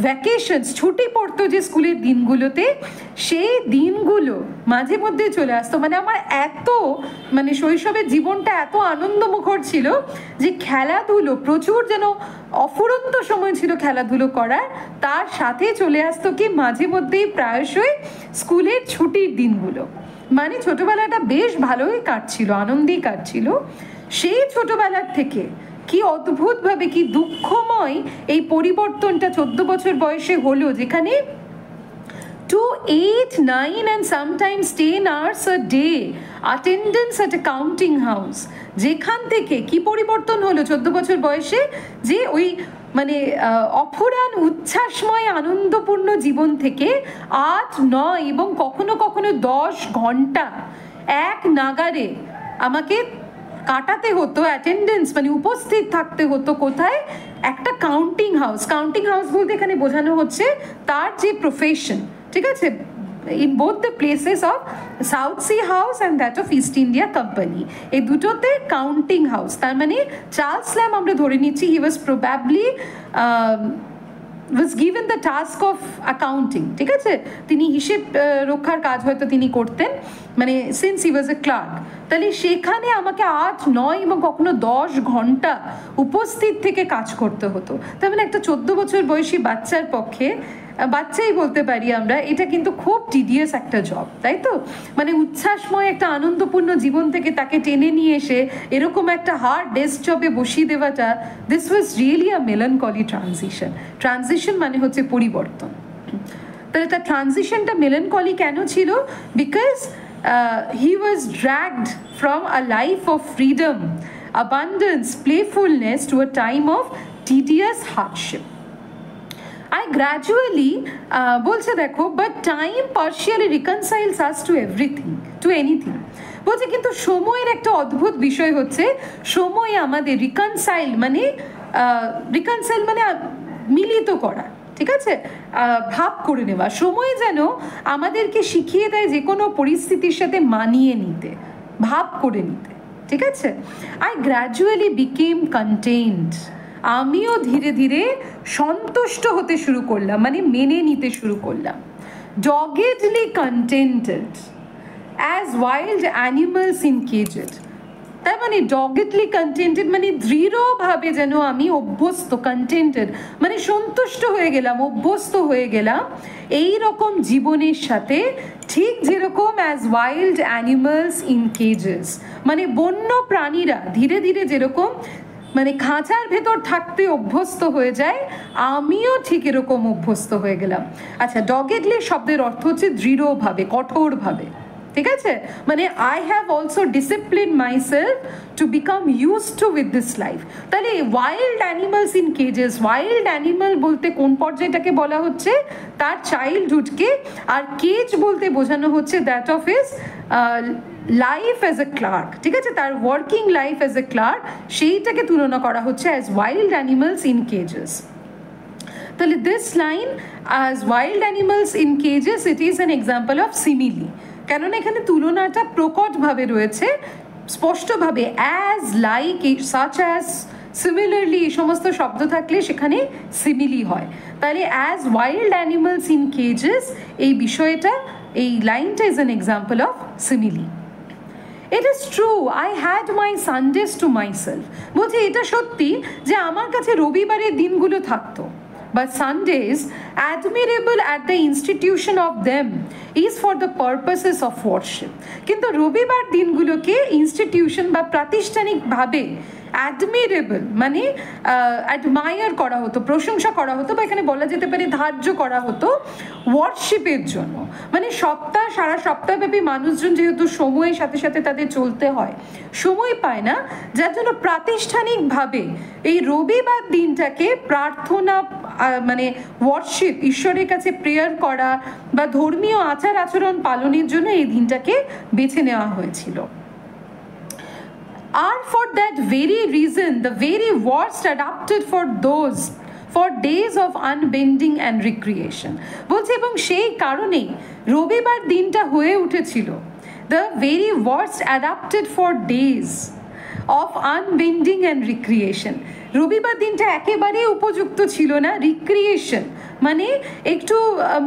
ভ্যাকেশনস, ছুটি পড়তো যে স্কুলের দিনগুলোতে, সেই দিনগুলো মাঝে মধ্যে চলে আসতো। মানে আমার এত মানে শৈশবের জীবনটা এত আনন্দমুখর ছিল যে খেলাধুলো প্রচুর, যেন অফুরন্ত সময় ছিল খেলাধুলো করার, তার সাথে চলে আসতো কি মাঝে মধ্যেই প্রায়শই স্কুলের ছুটির দিনগুলো। মানে ছোটবেলাটা বেশ ভালোই কাটছিল, আনন্দেই কাটছিল। সেই ছোটবেলার থেকে কি অদ্ভুতভাবে কি দুঃখময় এই পরিবর্তনটা 14 বছর বয়সে হলো, যেখানে 2, 8, 9 and sometimes 10 hours a day attendance at a counting house, যেখান থেকে কি পরিবর্তন হলো 14 বছর বয়সে, যে ওই মানে অফুরান উচ্ছ্বাসময় আনন্দপূর্ণ জীবন থেকে 8, 9 এবং কখনো কখনো 10 ঘন্টা এক নাগারে আমাকে কাটাতে হতো, অ্যাটেন্ডেন্স মানে উপস্থিত থাকতে হতো কোথায়, একটা কাউন্টিং হাউস। কাউন্টিং হাউস বলতে এখানে বোঝানো হচ্ছে তার যে প্রফেশন, ঠিক আছে, in both the places of South Sea House and that of East India Company, এই দুটোতে কাউন্টিং হাউস। তার মানে চার্লস ল্যাম্ব আমরা ধরে নিচ্ছি he was probably was given the task of accounting, ঠিক আছে, তিনি হিসেব রক্ষার কাজ হয়তো তিনি করতেন, মানে since he was a clerk। তাহলে সেখানে আমাকে 8, 9 এবং কখনো 10 ঘন্টা উপস্থিত থেকে কাজ করতে হতো। তার মানে একটা 14 বছর বয়সী বাচ্চার পক্ষে, বাচ্চাই বলতে পারি আমরা, এটা কিন্তু খুব টিডিয়াস একটা জব, তাই তো? মানে উচ্ছ্বাসময় একটা আনন্দপূর্ণ জীবন থেকে তাকে টেনে নিয়ে এসে এরকম একটা হার্ড ডেস্ক জবে বসিয়ে দেওয়াটা, this was really a melancholy transition. Transition মানে হচ্ছে পরিবর্তন। তাহলে তার ট্রানজিশনটা মেলানকলি কেন ছিল? Because he was dragged from a life of freedom, abundance, playfulness to a time of tedious hardship. I gradually বলছে দেখো, but time partially reconciles us to everything, to anything। বলছে কিন্তু সময়ের একটা অদ্ভুত বিষয় হচ্ছে, সময় আমাদের রিকনসাইল মানে মিলিত করা, ঠিক আছে, ভাব করে নেওয়া। সময় যেন আমাদেরকে শিখিয়ে দেয় যে কোনো পরিস্থিতির সাথে মানিয়ে নিতে, ভাব করে নিতে, ঠিক আছে। I gradually became contained, আমিও ধীরে ধীরে সন্তুষ্ট হতে শুরু করলাম, মানে মেনে নিতে শুরু করলাম। doggedly contented as wild animals in cages, তার মানে doggedly contented মানে দৃঢ়ভাবে যেন আমি অভ্যস্ত, contented মানে সন্তুষ্ট হয়ে গেলাম, অভ্যস্ত হয়ে গেলাম এই রকম জীবনের সাথে, ঠিক যেরকম as wild animals in cages মানে বন্য প্রাণীরা ধীরে ধীরে যেরকম মানে খাঁচার ভেতর থাকতে অভ্যস্ত হয়ে যায়, আমিও ঠিক এরকম অভ্যস্ত হয়ে গেলাম। আচ্ছা, ডগেডলি শব্দের অর্থ হচ্ছে দৃঢ়ভাবে, কঠোরভাবে, ঠিক আছে, মানে I have also discipline myself to become used to with this life. তাহলে wild animals in cages, wild animal বলতে কোন পর্যায়টাকে বলা হচ্ছে? তার চাইল্ডহুডকে। আর কেজ বলতে বোঝানো হচ্ছে that of his life as a clerk, ঠিক আছে, তার working life as a clerk, সেইটাকে তুলনা করা হচ্ছে as wild animals in cages. তাহলে this line as wild animals in cages, it is an example of simile. কেননা এখানে তুলনাটা প্রকটভাবে রয়েছে, স্পষ্টভাবে, as, like, such as, similarly এই সমস্ত শব্দ থাকলে সেখানে সিমিলি হয়। তাহলে as wild animals in cages, এই বিষয়টা, এই লাইনটা is an example of simile. It is true I had my Sundays to myself, বলছে এটা সত্যি যে আমার কাছে রবিবারের দিনগুলো থাকতো। But Sundays, admirable at the institution of them, is for the purposes of worship. কিন্তু রবিবার দিনগুলোকে ইনস্টিটিউশন বা প্রাতিষ্ঠানিকভাবে অ্যাডমিরেবল মানে অ্যাডমায়ার করা হতো, প্রশংসা করা হতো, বা এখানে বলা যেতে পারে ধার্য করা হতো ওয়ার্শিপের জন্য। মানে সারা সপ্তাহব্যাপী মানুষজন যেহেতু সময়ের সাথে সাথে তাদের চলতে হয়, সময় পায় না, যার জন্য প্রাতিষ্ঠানিকভাবে এই রবিবার দিনটাকে প্রার্থনা মানে ওয়ার্শিপ, ঈশ্বরের কাছে প্রেয়ার করা বা ধর্মীয় আচার আচরণ পালনের জন্য এই দিনটাকে বেছে নেওয়া হয়েছিল। Are for that very reason the very worst adapted for days of unbending and recreation। বলছে এবং সেই কারণেই রবিবার দিনটা হয়ে উঠেছিল the very worst adapted for days of unbending and recreation। রবিবার দিনটা একেবারেই উপযুক্ত ছিল না রিক্রিয়েশন মানে একটু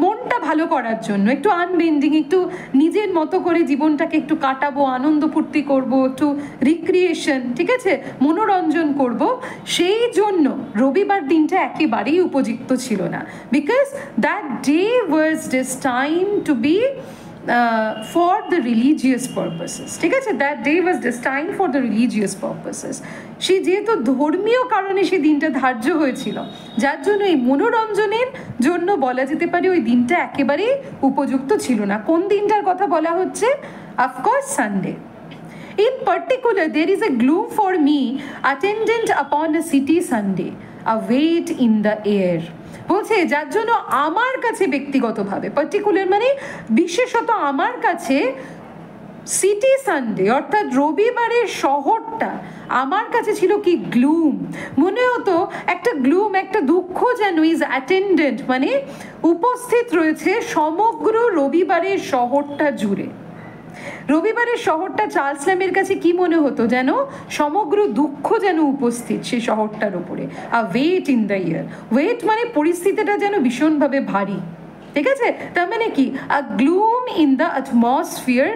মনটা ভালো করার জন্য, একটু আনবেন্ডিং, একটু নিজের মতো করে জীবনটাকে একটু কাটাবো, আনন্দ ফুর্তি করবো, একটু রিক্রিয়েশন, ঠিক আছে, মনোরঞ্জন করব, সেই জন্য রবিবার দিনটা একেবারেই উপযুক্ত ছিল না। Because that day was destined to be for the religious purposes, ঠিক আছে? that day was destined for the religious purposes. সে যেহেতু ধর্মীয় কারণে সেই দিনটা ধার্য হয়েছিল, যার জন্য এই মনোরঞ্জনের জন্য বলা যেতে পারে ওই দিনটা একেবারেই উপযুক্ত ছিল না। কোন দিনটার কথা বলা হচ্ছে? Of course Sunday. In particular, there is a gloom for me attendant upon a city Sunday, a weight in the air. বলছে যার জন্য আমার কাছে ব্যক্তিগতভাবে, পার্টিকুলার মানে বিশেষত আমার কাছে সিটি সানডে অর্থাৎ রবিবারের শহরটা আমার কাছে ছিল কি গ্লুম। মনে হতো একটা গ্লুম, একটা দুঃখ যেন ইজ অ্যাটেন্ডেন্ট মানে উপস্থিত রয়েছে সমগ্র রবিবারের শহরটা জুড়ে। রবিবারের শহরটা চার্লস ল্যাম্বের কাছে কি মনে হতো? যেন সমগ্র দুঃখ যেন উপস্থিত সেই শহরটার উপরে। A weight in the air, weight মানে পরিস্থিতিটা যেন ভীষণভাবে ভারী, ঠিক আছে? তার মানে কি? আ গ্লুম ইন দ্য অ্যাটমসফিয়ার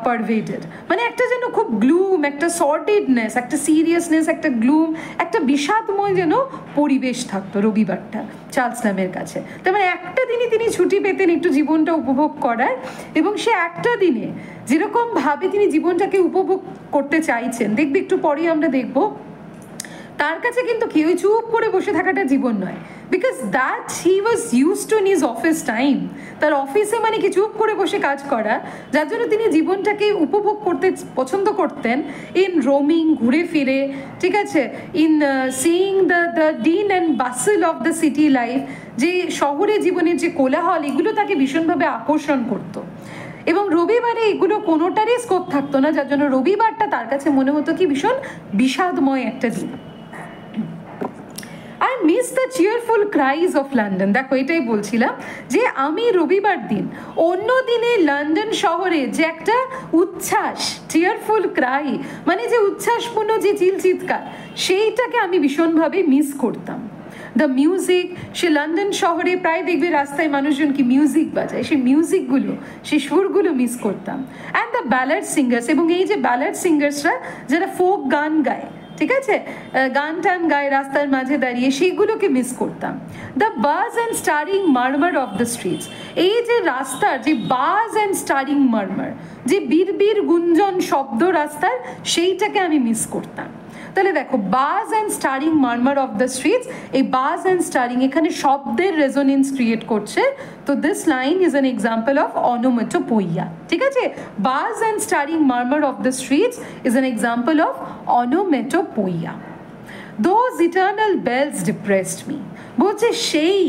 পারভেডেড, মানে একটা যেন খুব গ্লুম, একটা সর্টেডনেস, একটা সিরিয়াসনেস, একটা গ্লুম, একটা বিষাদময় যেন পরিবেশ থাকতো রবিবারটা চার্লস ল্যাম্বের কাছে। তার মানে একটা দিনই তিনি ছুটি পেতেন একটু জীবনটা উপভোগ করার, এবং সে একটা দিনে যেরকমভাবে তিনি জীবনটাকে উপভোগ করতে চাইছেন, দেখবে একটু পরেই আমরা দেখবো, তার কাছে কিন্তু কি ওই চুপ করে বসে থাকাটা জীবন নয়, because that he was use to in his office time. তার অফিসে মানে কি চুপ করে বসে কাজ করা, যার জন্য তিনি জীবনটাকে উপভোগ করতে পছন্দ করতেন। ইন রোমিং, ঘুরে ফিরে, ঠিক আছে, in seeing the dean and Vasal of the city life, যে শহরে জীবনের যে কোলাহল, এগুলো তাকে ভীষণভাবে আকর্ষণ করতো। এবং রবিবারে এগুলো কোনোটারই স্কোপ থাকতো না, যার জন্য রবিবারটা তার কাছে মনে হতো কি ভীষণ বিষাদময় একটা দিন। I miss the cheerful cries of London. দেখো এটাই বলছিলাম যে আমি রবিবার দিন অন্য দিনে লন্ডন শহরে যে একটা উচ্ছ্বাস, cheerful cry মানে যে উচ্ছ্বাসপূর্ণ যে চিৎকার, সেইটাকে আমি ভীষণভাবে মিস করতাম। দ্য মিউজিক, সে লন্ডন শহরে প্রায় দেখবে রাস্তায় মানুষজন কি মিউজিক বাজায়, সেই মিউজিকগুলো, সেই সুরগুলো মিস করতাম। অ্যান্ড দ্য ব্যালাড সিঙ্গার্স, এবং এই যে ব্যালাড সিঙ্গার্সরা যারা ফোক গান গায়, ঠিক আছে, গান টান গায়ে রাস্তার মাঝে দাঁড়িয়ে, সেইগুলোকে মিস করতাম। The buzz and stirring murmur of the streets, এই যে রাস্তার যে বাজ অ্যান্ড স্টারিং মারমার, যে বিড়বিড় গুঞ্জন শব্দ রাস্তার, সেইটাকে আমি মিস করতাম। তাহলে দেখো buzz and stirring murmur of the streets, এই বাজ অ্যান্ড স্টারিং এখানে শব্দের রেজোনেন্স ক্রিয়েট করছে। তো this line is an example of onomatopoeia, ঠিক আছে? Buzz and stirring murmur of the streets is an example of onomatopoeia. Those eternal bells depressed me, বলছে সেই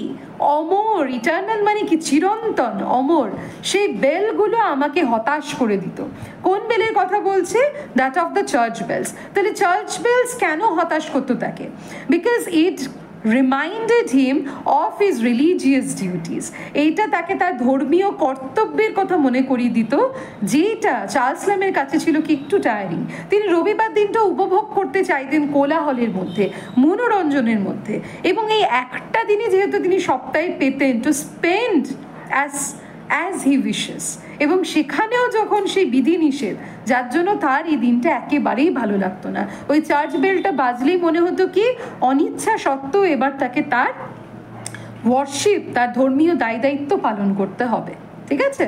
অমর, ইটার্নাল মানে কি চিরন্তন, অমর, সেই বেলগুলো আমাকে হতাশ করে দিত। কোন বেলের কথা বলছে? That of the church bells. তাহলে চার্চ বেলস কেন হতাশ করতো তাকে? Because it reminded him of his religious duties, এইটা তাকে তার ধর্মীয় কর্তব্যের কথা মনে করিয়ে দিত, যেটা চার্লস ল্যাম্বের কাছে ছিল কি একটু টায়ারিং। তিনি রবিবার দিনটা উপভোগ করতে চাইতেন কোলাহলের মধ্যে, মনোরঞ্জনের মধ্যে, এবং এই একটা দিনে যেহেতু তিনি সপ্তাহে পেতেন to spend as he wishes, এবং সেখানেও যখন সেই বিধিনিষেধ, যার জন্য তার এই দিনটা একেবারেই ভালো লাগতো না। ওই চার্চ বেলটা বাজলেই মনে হতো কি অনিচ্ছা সত্ত্বেও এবার তাকে তার ওয়ার্শিপ, তার ধর্মীয় দায় দায়িত্ব পালন করতে হবে, ঠিক আছে?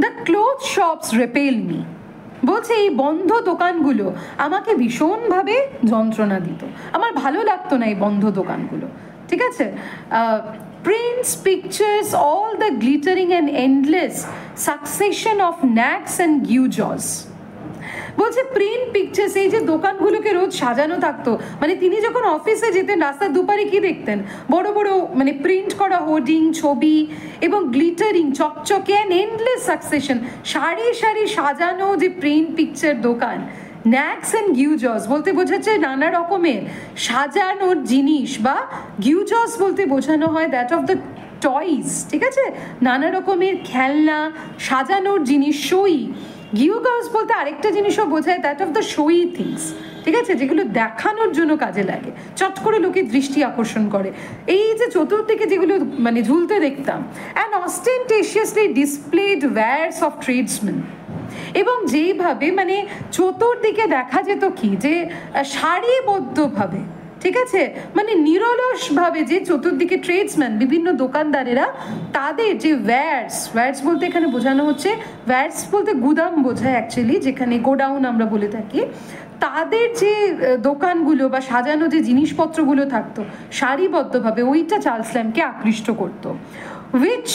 দ্য ক্লোথ শপস রেপেল মি, বলছে এই বন্ধ দোকানগুলো আমাকে ভীষণভাবে যন্ত্রণা দিত, আমার ভালো লাগতো না এই বন্ধ দোকানগুলো, ঠিক আছে? Prints, pictures, all the glittering and endless succession of knacks and gewgaws. বলছে প্রিন্ট পিকচার্স, এই যে দোকানগুলোকে রোজ সাজানো থাকতো, মানে তিনি যখন অফিসে যেতেন রাস্তার দুপারে কি দেখতেন? বড় বড় মানে প্রিন্ট করা হোর্ডিং, ছবি, এবং গ্লিটারিং, চকচকে অ্যান্ড এন্ডলেস সাকসেশন, সারি সারি সাজানো যে প্রিন্ট পিকচার দোকান। ন্যাক্স অ্যান্ড গিউজস বলতে বোঝাচ্ছে নানা রকমের সাজানোর জিনিস, বা গিউজস বলতে বোঝানো হয় দ্যাট অফ দ্য টয়স, ঠিক আছে, নানা রকমের খেলনা, সাজানোর জিনিস, শোই। গিউজস বলতে আরেকটা জিনিসও বোঝায় দ্যাট অফ দ্য শোই থিংস, ঠিক আছে, যেগুলো দেখানোর জন্য কাজে লাগে, চট করে লোকের দৃষ্টি আকর্ষণ করে। এই যে চতুর্দিকে যেগুলো মানে ঝুলতে দেখতাম, and ostentatiously displayed wares of tradesmen, এবং যেইভাবে মানে চতুর্দিকে দেখা যেত কি যে সারিবদ্ধভাবে, ঠিক আছে, মানে নিরলসভাবে যে চতুর্দিকে ট্রেডসম্যান, বিভিন্ন দোকানদারেরা তাদের যে ওয়্যার্স বলতে এখানে বোঝানো হচ্ছে, ওয়্যার্স বলতে গুদাম বোঝায় অ্যাকচুয়ালি, যেখানে গোডাউন আমরা বলে থাকি, তাদের যে দোকানগুলো বা সাজানো যে জিনিসপত্রগুলো থাকতো সারিবদ্ধভাবে, ওইটা চার্লস ল্যাম্বকে আকৃষ্ট করতো। Which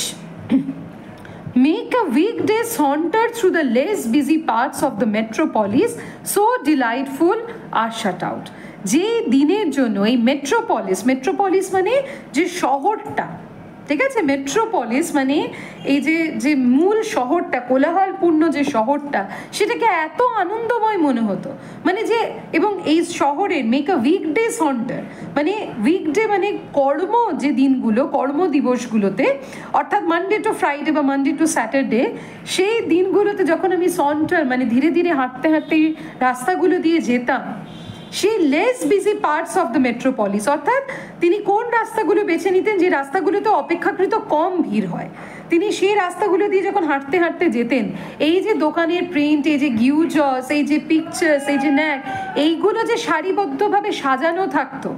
make a weekday saunter through the less busy parts of the metropolis so delightful are shut out। যে দিনের জন্য এই মেট্রোপলিস মানে যে শহরটা, ঠিক আছে, মেট্রোপলিস মানে এই যে মূল শহরটা, কোলাহলপূর্ণ যে শহরটা, সেটাকে এত আনন্দময় মনে হতো, মানে যে, এবং এই শহরের মেক আ উইকডে সন্টার, মানে উইকডে মানে কর্ম যে দিনগুলো, কর্মদিবসগুলোতে, অর্থাৎ মানডে টু ফ্রাইডে বা মানডে টু স্যাটারডে, সেই দিনগুলোতে যখন আমি সন্টার মানে ধীরে ধীরে হাঁটতে হাঁটতে রাস্তাগুলো দিয়ে যেতাম, সেই less busy parts of the metropolis, অর্থাৎ তিনি কোন রাস্তাগুলো বেছে নিতেন যে রাস্তাগুলোতে অপেক্ষাকৃত কম ভিড় হয়, তিনি সেই রাস্তাগুলো দিয়ে যখন হাঁটতে হাঁটতে যেতেন, এই যে দোকানের প্রিন্ট, এই যে গিউজস, এই যে পিকচার্স, এই যে ন্যাক, এইগুলো যে সারিবদ্ধভাবে সাজানো থাকতো,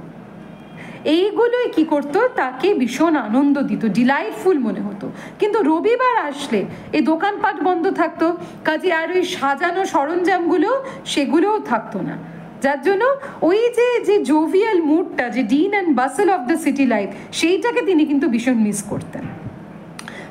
এইগুলোই কি করতো, তাকে ভীষণ আনন্দ দিত, ডিলাইটফুল মনে হতো। কিন্তু রবিবার আসলে এই দোকানপাট বন্ধ থাকতো, কাজে আর ওই সাজানো সরঞ্জামগুলো সেগুলোও থাকতো না, যার জন্য ওই যে জোভিয়াল মুডটা, যে dean and basil of the city life, সেইটাকে তিনি কিন্তু ভীষণ মিস করতেন।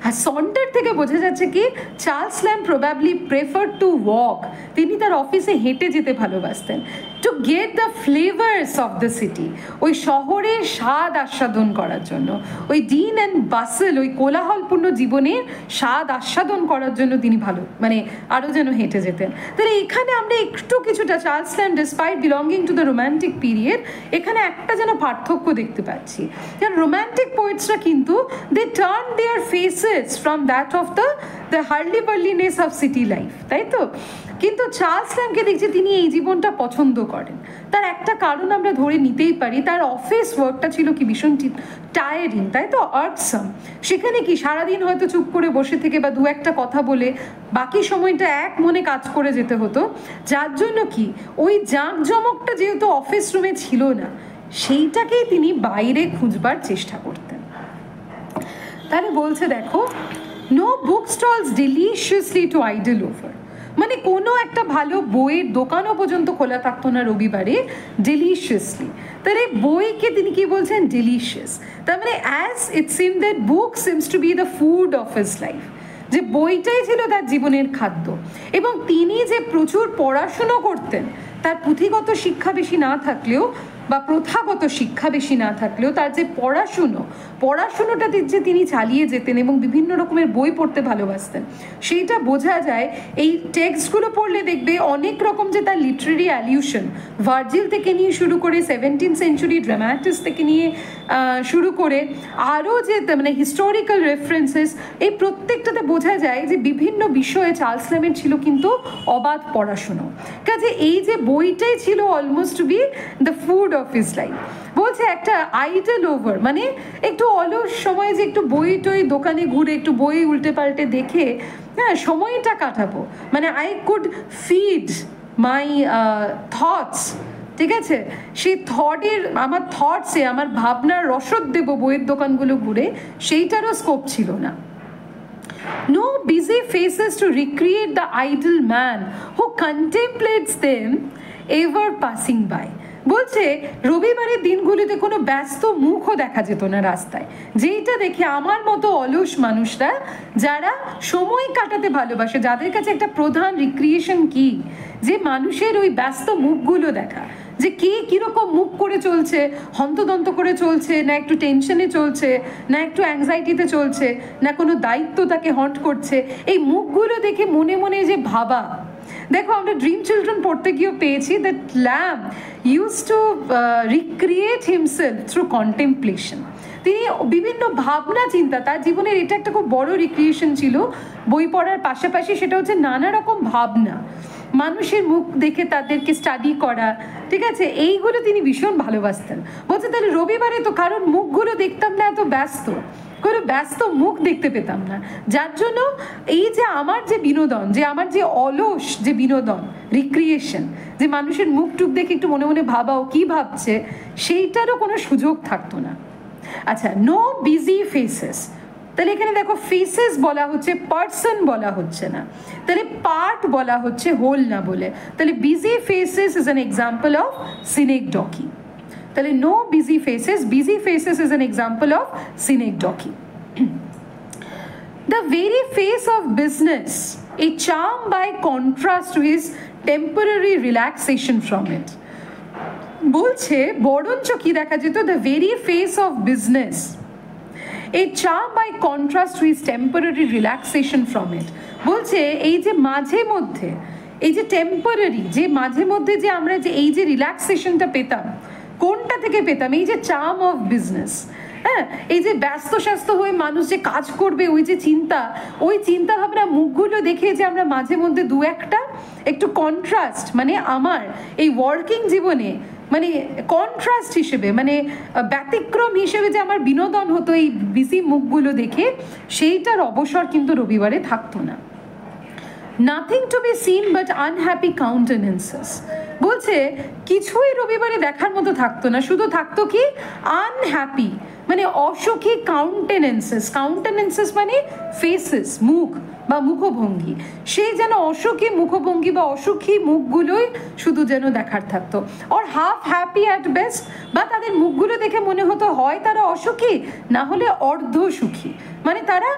আর সন্টার থেকে বোঝা যাচ্ছে কি Charles lamb probably preferred to walk, তিনি তার অফিসে হেঁটে যেতে ভালোবাসতেন, to get the flavours of the city, ওই শহরের স্বাদ আস্বাদন করার জন্য, ওই ডিন অ্যান্ড বাসেল, ওই কোলাহলপূর্ণ জীবনের স্বাদ আস্বাদন করার জন্য তিনি মানে আরও যেন হেঁটে যেতেন। তাহলে এখানে আমরা একটু কিছুটা Charles lamb despite belonging to the romantic period, এখানে একটা যেন পার্থক্য দেখতে পাচ্ছি, কারণ রোম্যান্টিক পোয়েটসরা কিন্তু they turn their faces from that of the hurly-burliness of city life, তাই তো? কিন্তু চার্লস ল্যাম্বকে দেখছি তিনি এই জীবনটা পছন্দ করেন। তার একটা কারণ আমরা ধরে নিতেই পারি, তার অফিস ওয়ার্কটা ছিল কি ভীষণ টায়ারিং, তাই তো, আর্টসাম। সেখানে কি সারাদিন হয়তো চুপ করে বসে থেকে বা দু একটা কথা বলে বাকি সময়টা এক মনে কাজ করে যেতে হতো, যার জন্য কি ওই জাঁকজমকটা যেহেতু অফিস রুমে ছিল না, সেইটাকেই তিনি বাইরে খুঁজবার চেষ্টা করতেন। তাহলে বলছে দেখো, নো বুক স্টলস ডিলিশিয়াসলি টু আইডল ওভার, মানে কোনো একটা ভালো বইয়ের দোকানও পর্যন্ত খোলা থাকতো না রবিবারে, ডিলিশিয়াসলি। তাহলে বইকে তিনি কি বলছেন, ডিলিশিয়াস, তার মানে as it seem that book seems to be the food of his life, যে বইটাই ছিল তার জীবনের খাদ্য। এবং তিনি যে প্রচুর পড়াশুনো করতেন, তার পুঁথিগত শিক্ষা বেশি না থাকলেও বা প্রথাগত শিক্ষা বেশি না থাকলেও তার যে পড়াশুনোটা যে তিনি চালিয়ে যেতেন এবং বিভিন্ন রকমের বই পড়তে ভালোবাসতেন, সেইটা বোঝা যায়। এই টেক্সটগুলো পড়লে দেখবে অনেক রকম যে তার লিটারেরি অ্যালিউশন, ভার্জিল থেকে নিয়ে শুরু করে 17th সেঞ্চুরি ড্রামাটিস থেকে নিয়ে শুরু করে আরও যে মানে হিস্টোরিক্যাল রেফারেন্সেস, এই প্রত্যেকটাতে বোঝা যায় যে বিভিন্ন বিষয়ে চার্লস ল্যাম্বের ছিল কিন্তু অবাধ পড়াশুনো। কাজে এই যে বইটাই ছিল almost to be the food of his life. বলছে একটা আইডল ওভার, মানে একটু অলস সময় যে একটু বই টই দোকানে ঘুরে একটু বই উল্টে পাল্টে দেখে হ্যাঁ সময়টা কাটাবো, মানে I could feed my thoughts, ঠিক আছে, সেই আমার থটসে আমার ভাবনার রসদ দেবো বইয়ের দোকানগুলো ঘুরে, সেইটারও স্কোপ ছিল না। No busy faces to recreate the idle man who contemplates them ever passing by। বলছে রবিবারের দিনগুলিতে কোনো ব্যস্ত মুখও দেখা যেত না রাস্তায়, যেইটা দেখে আমার মতো অলস মানুষরা যারা সময় কাটাতে ভালোবাসে, যাদের কাছে একটা প্রধান রিক্রিয়েশন কি, যে মানুষের ওই ব্যস্ত মুখগুলো দেখা, যে কে কীরকম মুখ করে চলছে, হন্তদন্ত করে চলছে, না একটু টেনশনে চলছে, না একটু অ্যাংজাইটিতে চলছে, না কোনো দায়িত্ব তাকে হন্ট করছে, এই মুখগুলো দেখে মনে মনে যে ভাবা। দেখো আমরা ড্রিম চিলড্রেন পড়তে গিয়েও পেয়েছি that lamb use to recreate himself through contemplation. তিনি বিভিন্ন ভাবনা চিন্তা, তার জীবনের এটা একটা খুব বড় রিক্রিয়েশন ছিল বই পড়ার পাশাপাশি, সেটা হচ্ছে নানা রকম ভাবনা, মানুষের মুখ দেখে তাদেরকে স্টাডি করা, ঠিক আছে, এইগুলো তিনি ভীষণ ভালোবাসতেন। বলছে তাহলে রবিবারে তো কারণ মুখগুলো দেখতাম না, এত ব্যস্ত, কোনো ব্যস্ত মুখ দেখতে পেতাম না, যার জন্য এই যে আমার যে বিনোদন, যে আমার যে অলস যে বিনোদন রিক্রিয়েশন, যে মানুষের মুখ টুক দেখে একটু মনে মনে ভাবাও কি ভাবছে, সেইটারও কোনো সুযোগ থাকতো না। আচ্ছা, নো বিজি ফেসেস, তাহলে এখানে দেখো ফেসেস বলা হচ্ছে, পার্সন বলা হচ্ছে না, তাহলে পার্ট বলা হচ্ছে, হোল না বলে, তাহলে busy faces is an example of synecdoche. তাহলে no busy faces is an example of synecdoche. The very face of business, a charm by contrast to his temporary relaxation from it. বলছে বরঞ্চ কি দেখা যেত, the very face of business, a charm by contrast to his temporary relaxation from it. বলছে এই যে মাঝে মধ্যে, এই যে টেম্পোরারি, যে মাঝে মধ্যে যে আমরা যে এই যে রিল্যাক্সেশনটা পেতাম, কোনটা থেকে পেতাম, এই যে চার্ম অফ বিজনেস, হ্যাঁ, এই যে ব্যস্ত স্বাস্থ্য হয়ে মানুষ যে কাজ করবে, ওই যে চিন্তা, ওই চিন্তা ভাবনা মুখগুলো দেখে যে আমরা মাঝে মধ্যে দু একটা একটু কন্ট্রাস্ট, মানে আমার এই ওয়ার্কিং জীবনে মানে কন্ট্রাস্ট হিসেবে, মানে ব্যতিক্রম হিসেবে যে আমার বিনোদন হতো এই বিজি মুখগুলো দেখে, সেইটার অবসর কিন্তু রবিবারে থাকতো না। Nothing to be seen but unhappy countenances, বলছে কিছুই রবিবারে দেখার মতো থাকতো না, শুধু থাকতো কি আনহ্যাপি, মানে অসুখী কাউন্টেনেন্সেস মানে ফেসেস, মুখ বা মুখভঙ্গি, সেই যেন অসুখী মুখভঙ্গি বা অসুখী মুখগুলোই শুধু যেন দেখার থাকতো। Or half happy at best, বা তাদের মুখগুলো দেখে মনে হতো হয় তারা অসুখী, না হলে অর্ধ সুখী, মানে তারা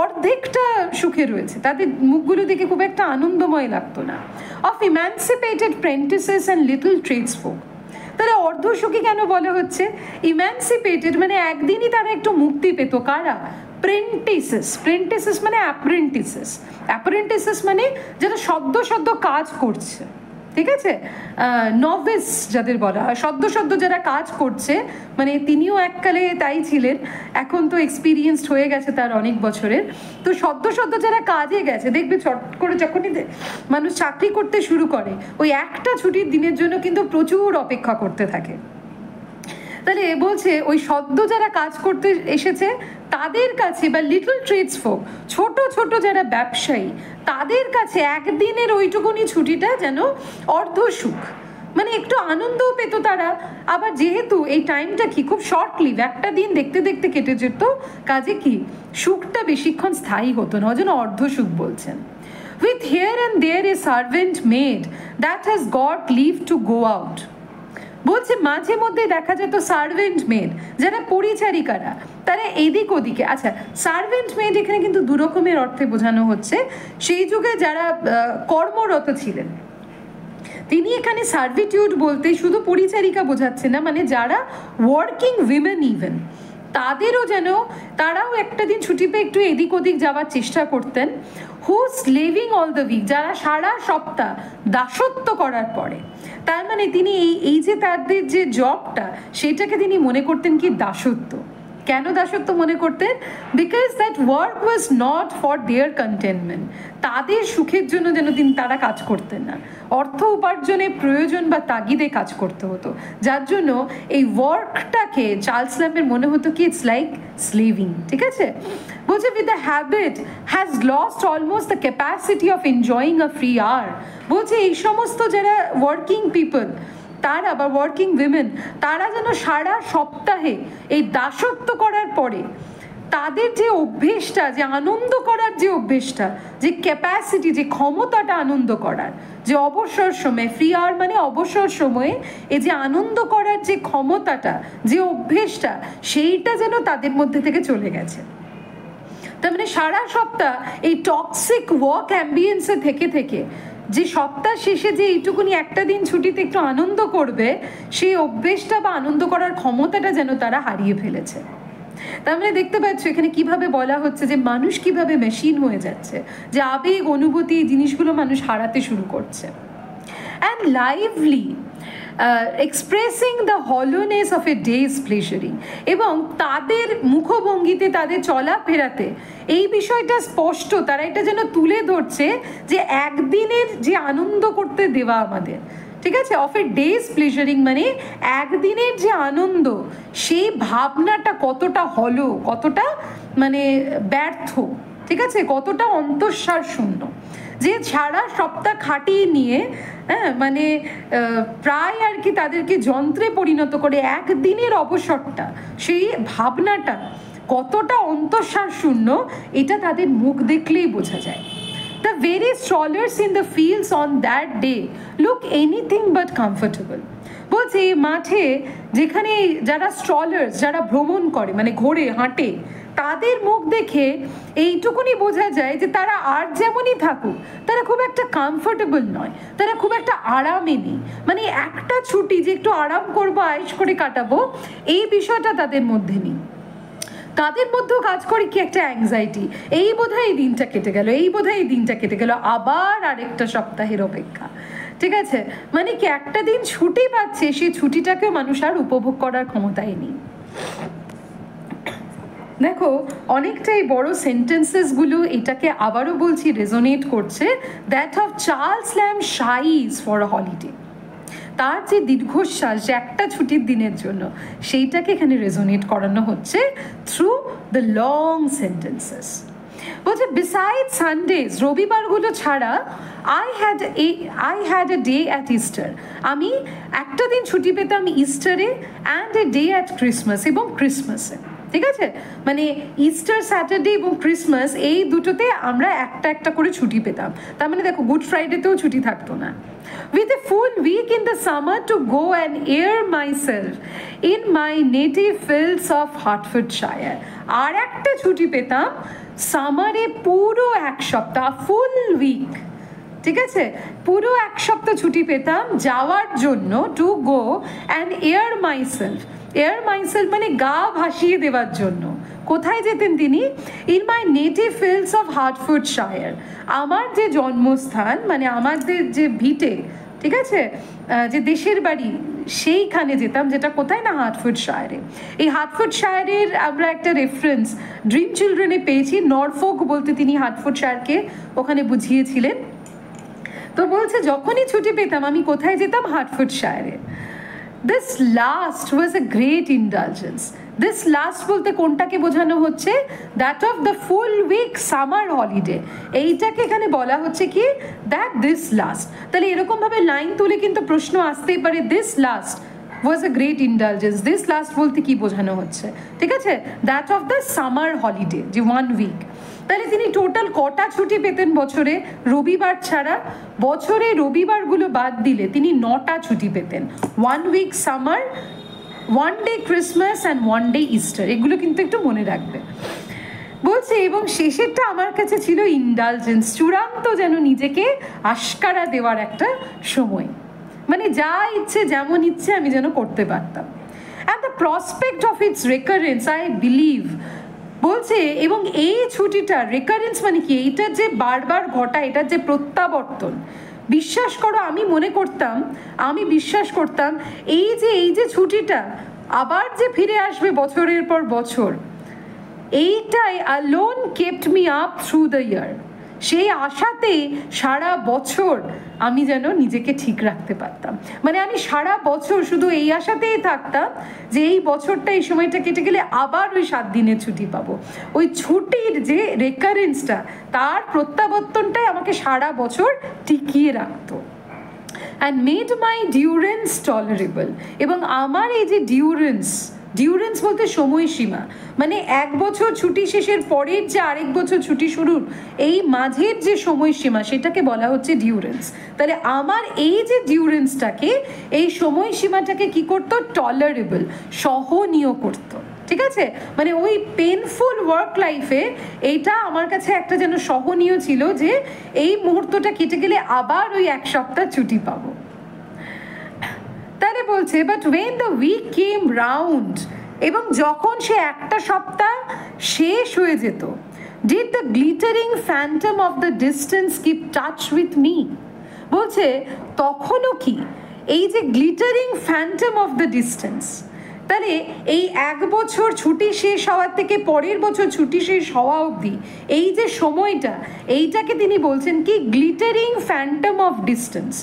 অর্ধেকটা সুখে রয়েছে, তাদের মুখগুলো দেখে খুব একটা আনন্দময় লাগতো না। অফ ইম্যানসিপেটেড প্রেন্টিসেস অ্যান্ড লিটল ট্রেডসফোক, তাহলে অর্ধসুখী কেন বলা হচ্ছে? ইম্যানসিপেটেড মানে একদিনই তারা একটু মুক্তি পেত, কারা? প্রেন্টিসেস মানে অ্যাপ্রেন্টিসেস মানে যারা সদ্য কাজ করছে, ঠিক আছে, নভিস যাদের বলা হয়, সদ্য যারা কাজ করছে, মানে তিনিও এককালে তাই ছিলেন, এখন তো এক্সপিরিয়েন্সড হয়ে গেছে তার অনেক বছরের, তো সদ্য যারা কাজে গেছে, দেখবে চট করে যখনই মানুষ চাকরি করতে শুরু করে, ওই একটা ছুটির দিনের জন্য কিন্তু প্রচুর অপেক্ষা করতে থাকে। তাহলে বলছে ওই সদ্য যারা কাজ করতে এসেছে তাদের কাছে, বা লিটল ট্রেডস ফোক, ছোট যারা ব্যবসায়ী, তাদের কাছে একদিনের ওইটুকুনি ছুটিটা যেন অর্ধ সুখ, মানে একটু আনন্দও পেত তারা। আবার যেহেতু এই টাইমটা কি খুব শর্ট লিভ, একটা দিন দেখতে দেখতে কেটে যেত, কাজে কি সুখটা বেশিক্ষণ স্থায়ী হতো না, ওই জন্য অর্ধ সুখ বলছেন। With here and there a servant maid that has got leave to go out, বলছে মাঝে মধ্যে দেখা যেত সার্ভেন্ট মেড, যারা পরিচারিকারা, তারা এদিক ওদিকে। আচ্ছা, সার্ভেন্ট মেড এখানে কিন্তু দু রকমের অর্থে বোঝানো হচ্ছে। সেই যুগে যারা কর্মরত ছিলেন, তিনি এখানে সার্ভিটিউড বলতে শুধু পরিচারিকা বোঝাচ্ছে না, মানে যারা ওয়ার্কিং উইমেন ইভেন, তাদেরও যেন, তারাও একটা দিন ছুটি পেয়ে একটু এদিক ওদিক যাওয়ার চেষ্টা করতেন। হু স্লেভিং অল দ্য উইক, যারা সারা সপ্তাহ দাসত্ব করার পরে, তার মানে তিনি এই যে তাদের যে জবটা, সেটাকে তিনি মনে করতেন কি দাসত্ব। কেন দাসত্ব মনে করতেন? Because that work was not for their containment, তাদের সুখের জন্য যেন তারা কাজ করতেন না, অর্থ উপার্জনের প্রয়োজন বা তাগিদে কাজ করতে হতো, যার জন্য এই ওয়ার্কটাকে চার্লস ল্যাম্বের মনে হতো কি ইটস লাইক স্লেভিং। ঠিক আছে, বলছে with the habit has lost almost the capacity of enjoying a free hour, বলছে এই সমস্ত যারা ওয়ার্কিং পিপল, তারা বা ওয়ার্কিং উইমেন, তারা যেন সারা সপ্তাহে এই দাসত্ব করার পরে তাদের যে অভ্যেসটা, যে আনন্দ করার যে অভ্যেসটা, যে ক্যাপাসিটি, যে ক্ষমতাটা আনন্দ করার, যে অবসর সময়, ফ্রি আওয়ার মানে অবসর সময়ে এই যে আনন্দ করার যে ক্ষমতাটা, যে অভ্যেসটা, সেইটা যেন তাদের মধ্যে থেকে চলে গেছে। তার মানে সারা সপ্তাহ এই টক্সিক ওয়ার্ক অ্যাম্বিয়েন্সে থেকে যে সপ্তাহ শেষে যে এইটুকুনি একটা দিন ছুটিতে একটু আনন্দ করবে, সেই অভ্যেসটা বা আনন্দ করার ক্ষমতাটা যেন তারা হারিয়ে ফেলেছে। তার মানে দেখতে পাচ্ছ এখানে কিভাবে বলা হচ্ছে যে মানুষ কিভাবে মেশিন হয়ে যাচ্ছে, যে আবেগ অনুভূতি এই জিনিসগুলো মানুষ হারাতে শুরু করছে। And lively expressing the hollowness of a day's pleasuring, এবং তাদের মুখভঙ্গিতে, তাদের চলাফেরাতে এই বিষয়টা স্পষ্ট, তারা এটা যেন তুলে ধরছে যে একদিনের যে আনন্দ করতে দেওয়া আমাদের, ঠিক আছে, অফ এ ডেজ প্লেজারিং মানে একদিনের যে আনন্দ, সেই ভাবনাটা কতটা হলো, কতটা মানে ব্যর্থ, ঠিক আছে, কতটা অন্তঃসার শূন্য। যে সারা সপ্তাহ খাটিয়ে নিয়ে মানে প্রায় আর কি তাদেরকে যন্ত্রে পরিণত করে একদিনের অবসরটা, সেই ভাবনাটা কতটা অন্তঃসার শূন্য এটা তাদের মুখ দেখলেই বোঝা যায়। The very strollers in the fields on that day look anything but comfortable. বলছে মাঠে যেখানে যারা স্ট্রলার্স, যারা ভ্রমণ করে মানে ঘোরে হাঁটে, তাদের মুখ দেখে এইটুকুনি বোঝা যায় যে তারা আর যেমনই থাকুক তারা খুব একটা কমফোর্টেবল নয়, তারা খুব একটা আরামে নেই। মানে একটা ছুটি যে একটু আরাম করবো, আয়েশ করে কাটাবো, এই বিষয়টা তাদের মধ্যে নেই। তাদের মধ্যেও কাজ করে কি একটা অ্যাংজাইটি, এই বোধহয় এই দিনটা কেটে গেল, এই বোধহয় এই দিনটা কেটে গেল, আবার আরেকটা সপ্তাহের অপেক্ষা। ঠিক আছে, মানে কি একটা দিন ছুটি পাচ্ছে, সেই ছুটিটাকেও মানুষ আর উপভোগ করার ক্ষমতাই নেই। দেখো অনেকটাই বড় সেন্টেন্সেসগুলো এটাকে আবারও বলছি রেজোনেট করছে। That of Charles Lamb sighs for a holiday, তার যে দীর্ঘশ্বাস যে একটা ছুটির দিনের জন্য, সেইটাকে এখানে রেজোনেট করানো হচ্ছে থ্রু দ্য লং সেন্টেন্সেস। বলছে বিসাইড সানডেজ, রবিবারগুলো ছাড়া I had a day at Easter, আমি একটা দিন ছুটি পেতাম ইস্টারে, and a day at Christmas, এবং ক্রিসমাসে। ঠিক আছে, মানে ইস্টার স্যাটারডে এবং ক্রিসমাস এই দুটোতে আমরা একটা একটা করে ছুটি পেতাম। তার মানে দেখো গুড ফ্রাইডেতেও ছুটি থাকতো না। With a full week in the summer to go and air myself in my native fields of Hertfordshire, আর একটা ছুটি পেতাম সামারে পুরো এক সপ্তাহ, ফুল উইক। ঠিক আছে, পুরো এক সপ্তাহ ছুটি পেতাম যাওয়ার জন্য, to go and air myself. Air myself মানে গা ভাসিয়ে দেওয়ার জন্য। কোথায় যেতেন তিনি? In my native fields of Hertfordshire, আমার যে জন্মস্থান মানে আমাদের যে ভিটে, ঠিক আছে, যে দেশের বাড়ি, সেইখানে যেতাম, যেটা কোথায় না হার্টফোর্ডশায়ারে। এই হার্টফোর্ডশায়ারের আমরা একটা রেফারেন্স ড্রিম চিলড্রেনে পেয়েছি, নরফোক বলতে তিনি হার্টফোর্ডশায়ারকে ওখানে বুঝিয়েছিলেন। তো বলছে যখনই ছুটি পেতাম আমি কোথায় যেতাম? হার্টফোর্ডশায়ারে। This last was a great indulgence. This last বলতে কোনটাকে বোঝানো হচ্ছে? That of the full week summer holiday, এইটাকে এখানে বলা হচ্ছে কি দ্যাট দিস লাস্ট। তাহলে এরকমভাবে লাইন তুলে কিন্তু প্রশ্ন আসতেই পারে, this last was a great indulgence, this last বলতে কি বোঝানো হচ্ছে? ঠিক আছে, that of the summer holiday, যে 1 উইক। তাহলে তিনি টোটাল কটা ছুটি পেতেন বছরে, রবিবার ছাড়া? বছরে রবিবারগুলো বাদ দিলে তিনি 9টা ছুটি পেতেন। 1 week summer, 1 day Christmas and 1 day Easter, এগুলো কিন্তু একটু মনে রাখবে। বলছে এবং শেষেরটা আমার কাছে ছিল ইন্ডালজেন্স, চূড়ান্ত যেন নিজেকে আশকারা দেওয়ার একটা সময়, মানে যা ইচ্ছে যেমন ইচ্ছে আমি যেন করতে পারতাম। And the prospect of its recurrence I believe, বলছে এবং এই ছুটিটার রেকারেন্স মানে কি, এইটার যে বারবার ঘটা, এটার যে প্রত্যাবর্তন, বিশ্বাস করো আমি বিশ্বাস করতাম এই যে ছুটিটা আবার যে ফিরে আসবে বছরের পর বছর, এইটাই alone kept me up through the year। সেই আশাতে সারা বছর আমি যেন নিজেকে ঠিক রাখতে পারতাম, মানে আমি সারা বছর শুধু এই আশাতেই থাকতাম যে এই বছরটা, এই সময়টা কেটে গেলে আবার ওই 7 দিনের ছুটি পাবো। ওই ছুটির যে রেকারেন্সটা, তার প্রত্যাবর্তনটাই আমাকে সারা বছর টিকিয়ে রাখতো। অ্যান্ড মেড মাই ডিউরেন্স টলারেবল, এবং আমার এই যে ডিউরেন্স বলতে সময়সীমা, মানে 1 বছর ছুটি শেষের পরের যে আরেক বছর ছুটি শুরুর এই মাঝের যে সময়সীমা, সেটাকে বলা হচ্ছে ডিউরেন্স। তাহলে আমার এই যে ডিউরেন্সটাকে, এই সময়সীমাটাকে কি করতো? টলারেবল, সহনীয় করতো। ঠিক আছে, মানে ওই পেনফুল ওয়ার্ক লাইফে এইটা আমার কাছে একটা যেন সহনীয় ছিল যে এই মুহূর্তটা কেটে গেলে আবার ওই 1 সপ্তাহ ছুটি পাবো। তাহলে বলছে but when the week came round, এবং যখন সে একটা সপ্তাহ শেষ হয়ে যেত, did the glittering phantom of the distance keep touch with me, বলছে তখনও কি এই যে glittering phantom of the distance, তাহলে এই 1 বছর ছুটি শেষ হওয়ার থেকে পরের বছর ছুটি শেষ হওয়া অবধি এই যে সময়টা, এইটাকে তিনি বলছেন কি glittering phantom of distance.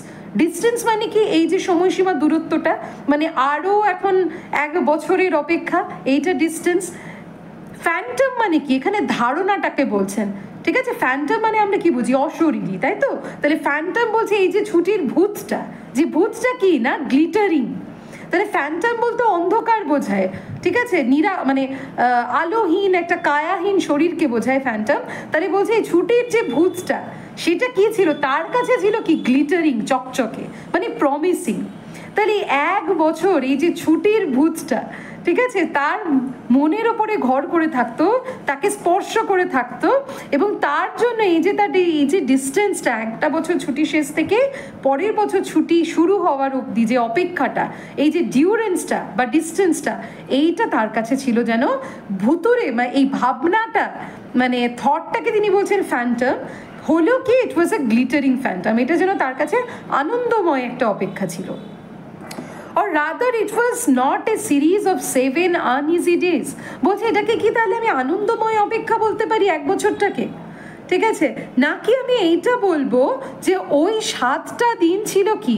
Distance মানে কি? এই যে সময়সীমা, দূরত্বটা, মানে আরও এখন 1 বছরের অপেক্ষা, এইটা ডিস্টেন্স। ফ্যান্টম মানে কি? এখানে ধারণাটাকে বলছেন, ঠিক আছে? ফ্যান্টম মানে আমরা কি বুঝি? অশরীরী, তাই তো? তাহলে ফ্যান্টম বলছে এই যে ছুটির ভূতটা, যে ভূতটা কি না গ্লিটারিং, তাহলে ফ্যান্টম বলতে অন্ধকার বোঝায়, ঠিক আছে? মানে আলোহীন একটা কায়াহীন শরীরকে বোঝায় ফ্যান্টম। তাহলে বলছে এই ছুটির যে ভূতটা সেটা কি ছিল? তার কাছে ছিল কি গ্লিটারিং, চকচকে, মানে প্রমিসিং। তাহলে 1 বছর এই যে ছুটির ভূতটা, ঠিক আছে, তার মনের ওপরে ঘর করে থাকতো, তাকে স্পর্শ করে থাকতো, এবং তার জন্য এই যে তার এই যে ডিস্টেন্সটা, 1টা বছর ছুটি শেষ থেকে পরের বছর ছুটি শুরু হওয়ার অবধি যে অপেক্ষাটা, এই যে ডিউরেন্সটা বা ডিস্টেন্সটা, এইটা তার কাছে ছিল যেন ভুতুরে, মানে এই ভাবনাটা, মানে থটটাকে তিনি বলছেন ফ্যান্টম, হলো কি ইট ওয়াজ এ গ্লিটারিং ফ্যান্টম, এটা যেন তার কাছে আনন্দময় একটা অপেক্ষা ছিল। or rather it was not a series of 7 uneasy days, বলছে এটাকে কি তাহলে আমি আনন্দময় অপেক্ষা বলতে পারি 1 বছরটাকে? ঠিক আছে, নাকি আমি এইটা বলবো যে ওই 7টা দিন ছিল কি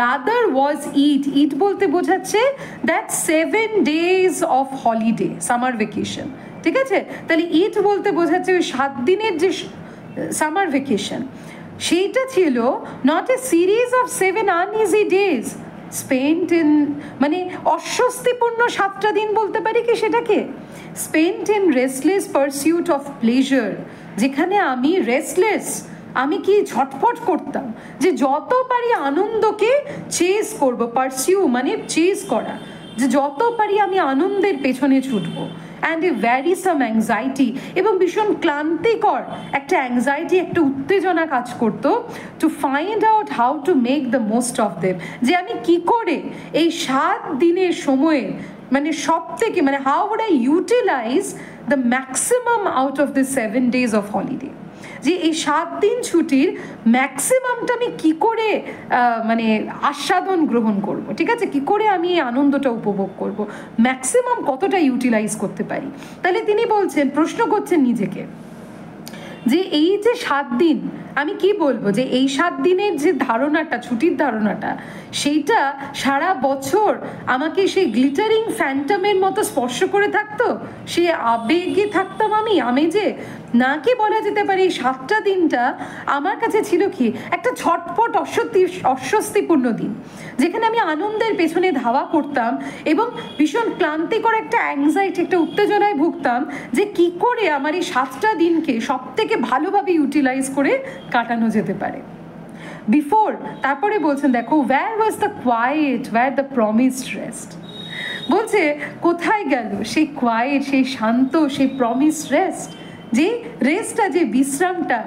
rather was it বলতে বোঝাচ্ছে that 7 days of holiday, summer vacation, ঠিক আছে? তাহলে it বলতে বোঝাচ্ছে ওই 7 দিনের যে সামার ভেকেশন, সেইটা ছিল not a series of 7 uneasy days spent in, মানে অস্বস্তিপূর্ণ 7টা দিন বলতে পারি কি সেটাকে? spent in restless pursuit of pleasure, যেখানে আমি রেস্টলেস, আমি কি ঝটফট করতাম যে যত পারি আনন্দকে চেজ করব, পারসিউ মানে চেজ করা, যে যত পারি আমি আনন্দের পেছনে ছুটবো, অ্যান্ড এ ভ্যারিসাম অ্যাংজাইটি, এবং ভীষণ ক্লান্তিকর একটা অ্যাংজাইটি, একটা উত্তেজনা কাজ করতো, to find out how to make the most of them, যে আমি কি করে এই 7 দিনের সময়ে মানে সব থেকে, মানে how would I utilise the maximum out of the 7 days of holiday, যে এই 7 দিন ছুটির ম্যাক্সিমামটা আমি কি করে মানে আস্বাদন গ্রহণ করব, ঠিক আছে, কি করে আমি এই আনন্দটা উপভোগ করব, ম্যাক্সিমাম কতটা ইউটিলাইজ করতে পারি। তাহলে তিনি বলছেন, প্রশ্ন করছেন নিজেকে যে এই যে 7 দিন, আমি কি বলবো যে এই 7 দিনের যে ধারণাটা, ছুটির ধারণাটা, সেইটা সারা বছর আমাকে সেই গ্লিটারিং ফ্যান্টমের মতো স্পর্শ করে থাকতো, সে আবেগে থাকতাম আমি আমেজে, নাকি বলা যেতে পারে এই 7টা দিনটা আমার কাছে ছিল কি একটা ঝটপট অস্বস্তিপূর্ণ দিন, যেখানে আমি আনন্দের পেছনে ধাওয়া করতাম এবং ভীষণ ক্লান্তিকর একটা অ্যাংজাইটি, একটা উত্তেজনায় ভুগতাম, যে কি করে আমার এই 7টা দিনকে সব থেকে ভালোভাবে ইউটিলাইজ করে কাটানো যেতে পারে। বিফোর, তারপরে বলছেন দেখো, where was the quiet, where the promised rest, বলছে কোথায় গেল সেই কোয়াইট, সেই শান্ত, সেই প্রমিসড রেস্ট, যে রেস্টটা, যে বিশ্রামটা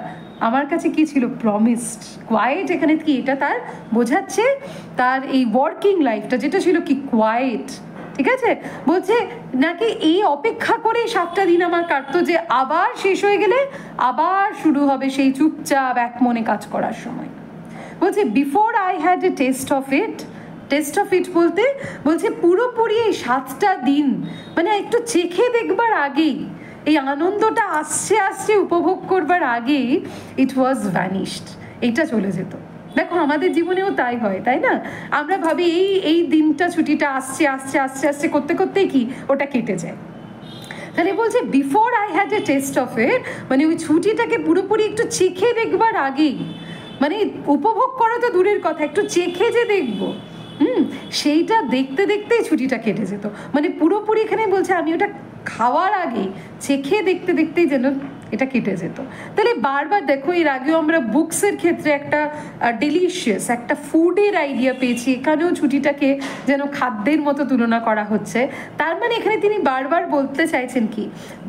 আমার কাছে কি ছিল? প্রমিসড। কোয়াইট এখানে কি, এটা তার বোঝাচ্ছে তার এই ওয়ার্কিং লাইফটা যেটা ছিল কি কোয়াইট, ঠিক আছে? বলছে নাকি এই অপেক্ষা করে 7টা দিন আমার কাটতো, যে আবার শেষ হয়ে গেলে আবার শুরু হবে সেই চুপচাপ এক মনে কাজ করার সময়। বলছে before I had A test of it, test of it বলতে বলছে পুরোপুরি এই 7টা দিন মানে একটু চেখে দেখবার আগেই, এই আনন্দটা আসছে আসছে উপভোগ করবার আগেই ইট ওয়াজ ভ্যানিশড, এইটা চলে যেত। দেখো আমাদের জীবনেও তাই হয়, তাই না? আমরা ভাবি এই দিনটা, ছুটিটা আসছে আসছে আসছে আসছে করতে করতেই কি ওটা কেটে যায়। তাহলে বলছে before I had A test of it, মানে ওই ছুটিটাকে পুরোপুরি একটু চেখে দেখবার আগেই, মানে উপভোগ করা তো দূরের কথা, একটু চেখে যে দেখবো, সেইটা দেখতে দেখতেই ছুটিটা কেটে যেত। মানে পুরোপুরি এখানে বলছে আমি ওটা খাওয়ার আগেই চেখে দেখতে দেখতেই যেন এটা কেটে যেত। তাহলে বারবার দেখো, এর আগেও আমরা বুকসের ক্ষেত্রে একটা ডেলিশিয়াস একটা ফুডের আইডিয়া পেয়েছি, এখানেও ছুটিটাকে যেন খাদ্যের মতো তুলনা করা হচ্ছে। তার মানে এখানে তিনি বারবার বলতে চাইছেন কি,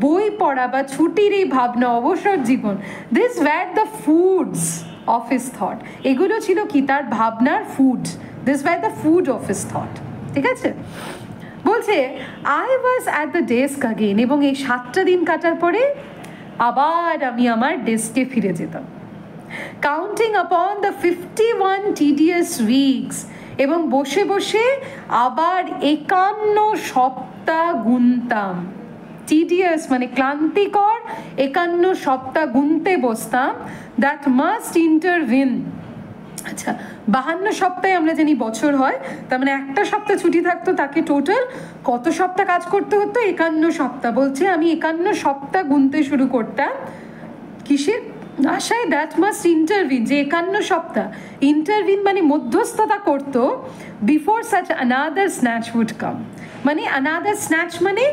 বই পড়া বা ছুটির এই ভাবনা, অবসর জীবন, this were the foods of his thought, এগুলো ছিল কি তার ভাবনার food, this were the food of his thought, ঠিক আছে? বলছে I was at the desk again, এবং এই 7টা দিন কাটার পরে আবার আমি আমার ডেস্কে ফিরে যেতাম, counting upon the 51 tedious weeks, এবং বসে বসে আবার 51 সপ্তাহ গুনতাম। টিডিয়াস মানে ক্লান্তিকর, 51 সপ্তাহ গুনতে বসতাম, দ্যাট মাস্ট ইন্টারভিন। আচ্ছা, 52 সপ্তাহে আমরা জানি বছর হয়, তার মানে একটা সপ্তাহ ছুটি থাকতো, তাকে টোটাল কত সপ্তাহ কাজ করতে হতো? 51 সপ্তাহ। বলছে আমি 51 সপ্তাহ গুনতে শুরু করতাম কিসের আশায় দ্যাট মাস্ট ইন্টারভিন, যে 51 সপ্তাহ ইন্টারভিন মানে মধ্যস্থতা করতো before such another snatch would come. মানে অ্যানাদার স্ন্যাচ মানে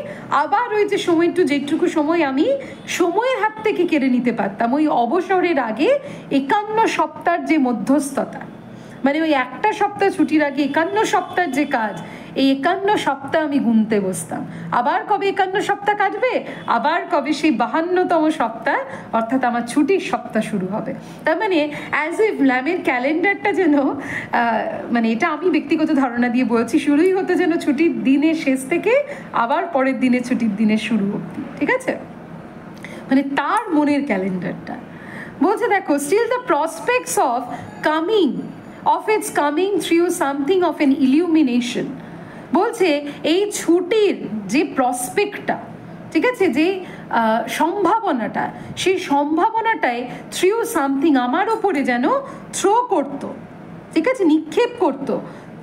আবার ওই যে সময় একটু যেটুকু সময় আমি সময়ের হাত থেকে কেড়ে নিতে পারতাম, ওই অবসরের আগে 51 সপ্তাহের যে মধ্যস্থতা, মানে ওই একটা সপ্তাহ ছুটির আগে 51 সপ্তাহের যে কাজ, এই 51 সপ্তাহ আমি গুনতে বসতাম। আবার কবে 51 সপ্তাহ কাটবে, আবার কবে সেই 52তম সপ্তাহ অর্থাৎ আমার ছুটির সপ্তাহ শুরু হবে। তার মানে অ্যাজ ইফ ল্যামের ক্যালেন্ডারটা যেন মানে এটা আমি ব্যক্তিগত ধারণা দিয়ে বলছি, শুরুই হতো যেন ছুটির দিনের শেষ থেকে আবার পরের দিনে ছুটির দিনের শুরু অবধি, ঠিক আছে? মানে তার মনের ক্যালেন্ডারটা বলছে দেখো, still the prospects of coming of its coming through something of an illumination, বলছে এই ছুটির যে প্রসপেক্টটা, ঠিক আছে, যে সম্ভাবনাটা, সেই সম্ভাবনাটাই থ্রু সামথিং আমার ওপরে যেন থ্রো করতো, ঠিক আছে, নিক্ষেপ করতো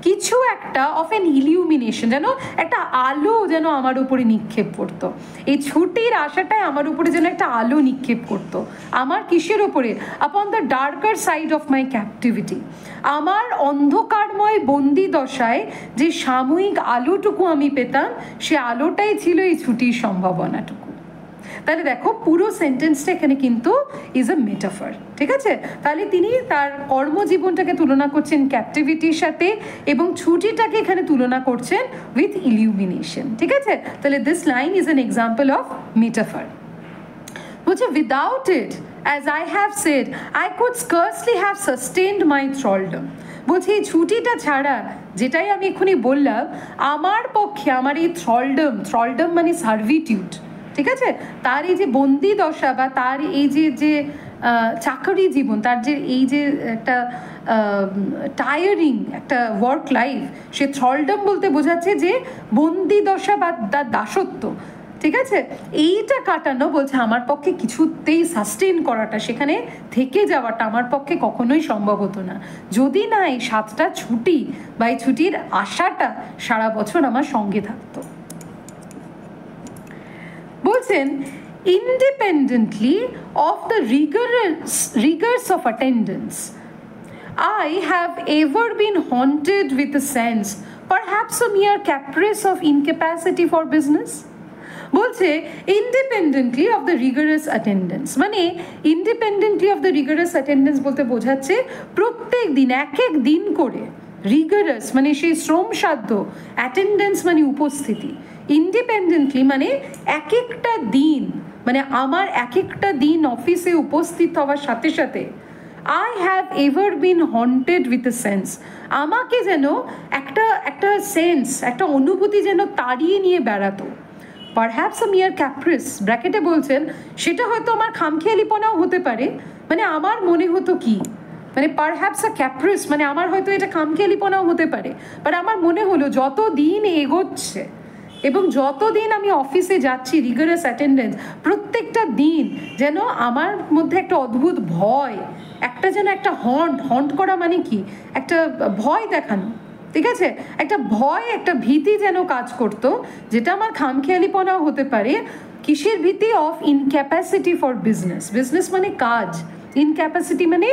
কিছু একটা অফ অ্যান ইলিউমিনেশন, যেন একটা আলো যেন আমার উপরে নিক্ষেপ করতো। এই ছুটির আশাটাই আমার উপরে যেন একটা আলো নিক্ষেপ করতো। আমার কিসের ওপরে? Upon the darker side of my captivity, আমার অন্ধকারময় বন্দি দশায় যে সাময়িক আলোটুকু আমি পেতাম, সে আলোটাই ছিল এই ছুটির সম্ভাবনাটুকু। তাহলে দেখো পুরো সেন্টেন্সটা এখানে কিন্তু ইজ আ মেটাফার, ঠিক আছে? তাহলে তিনি তার কর্মজীবনটাকে তুলনা করছেন ক্যাপটিভিটির সাথে এবং ছুটিটাকে এখানে তুলনা করছেন উইথ ইলিউমিনেশন, ঠিক আছে? তাহলে this line is an example of metaphor. বলছে without it, as I have said, I could scarcely have sustained my thraldom. বলছি এই ছুটিটা ছাড়া, যেটাই আমি এক্ষুনি বললাম, আমার পক্ষে আমার এই থ্রলডম মানে সার্ভিটিউড, ঠিক আছে, তার এই যে বন্দি দশা বা তার এই যে চাকরি জীবন, তার যে এই যে একটা টায়ারিং একটা ওয়ার্ক লাইফ, সে থ্রলডম বলতে বোঝাচ্ছে যে বন্দি দশা বা দাসত্ব, ঠিক আছে, এইটা কাটানো বলছে আমার পক্ষে কিছুতেই সাস্টেইন করাটা, সেখানে থেকে যাওয়াটা আমার পক্ষে কখনোই সম্ভব হতো না যদি না এই 7টা ছুটি বা এই ছুটির আশাটা সারা বছর আমার সঙ্গে থাকতো। বলছেন independently of the rigors of attendance, I have ever been haunted with a sense, perhaps a mere caprice of incapacity for business. বলছে independently of the rigorous attendance, মানে independently of the rigorous attendance বলতে বোঝাচ্ছে প্রত্যেক দিন এক এক দিন করে, রিগারাস মানে সেই শ্রমসাধ্য, অ্যাটেন্ডেন্স মানে উপস্থিতি, ইন্ডিপেন্ডেন্টলি মানে এক একটা দিন, মানে আমার এক একটা দিন অফিসে উপস্থিত হওয়ার সাথে সাথে I have ever been haunted with a sense, আমাকে যেন একটা সেন্স, একটা অনুভূতি যেন তাড়িয়ে নিয়ে বেড়াতো। পারহ্যাপস আ মিয়ার ক্যাপ্রিস, ব্র্যাকেটে বলছেন সেটা হয়তো আমার খামখেয়ালিপনাও হতে পারে, মানে আমার মনে হতো কি, মানে পারহ্যাপস আ ক্যাপ্রিস মানে আমার হয়তো এটা খামখেয়ালিপনাও হতে পারে, বাট আমার মনে হলো যত দিন এগোচ্ছে এবং যতদিন আমি অফিসে যাচ্ছি রিগারাস অ্যাটেন্ডেন্স, প্রত্যেকটা দিন যেন আমার মধ্যে একটা অদ্ভুত ভয়, একটা যেন একটা হন্ট করা মানে কি, একটা ভয় দেখানো, ঠিক আছে, একটা ভয়, একটা ভীতি যেন কাজ করতো, যেটা আমার খামখেয়ালিপনাও হতে পারে। কিসের ভীতি? অফ ইনক্যাপাসিটি ফর বিজনেস, বিজনেস মানে কাজ, ইনক্যাপাসিটি মানে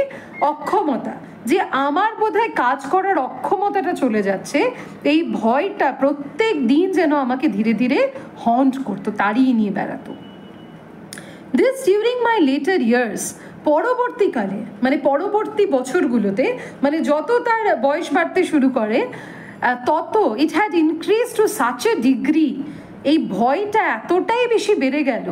অক্ষমতা, যে আমার বোধহয় কাজ করার অক্ষমতাটা চলে যাচ্ছে, এই ভয়টা প্রত্যেক দিন যেন আমাকে ধীরে ধীরে হন্ট করতো, তাড়িয়ে নিয়ে বেড়াতো। This during my letter years, পরবর্তীকালে মানে পরবর্তী বছরগুলোতে, মানে যত তার বয়স বাড়তে শুরু করে তত it had increase two such a degree, এই ভয়টা এতটাই বেশি বেড়ে গেল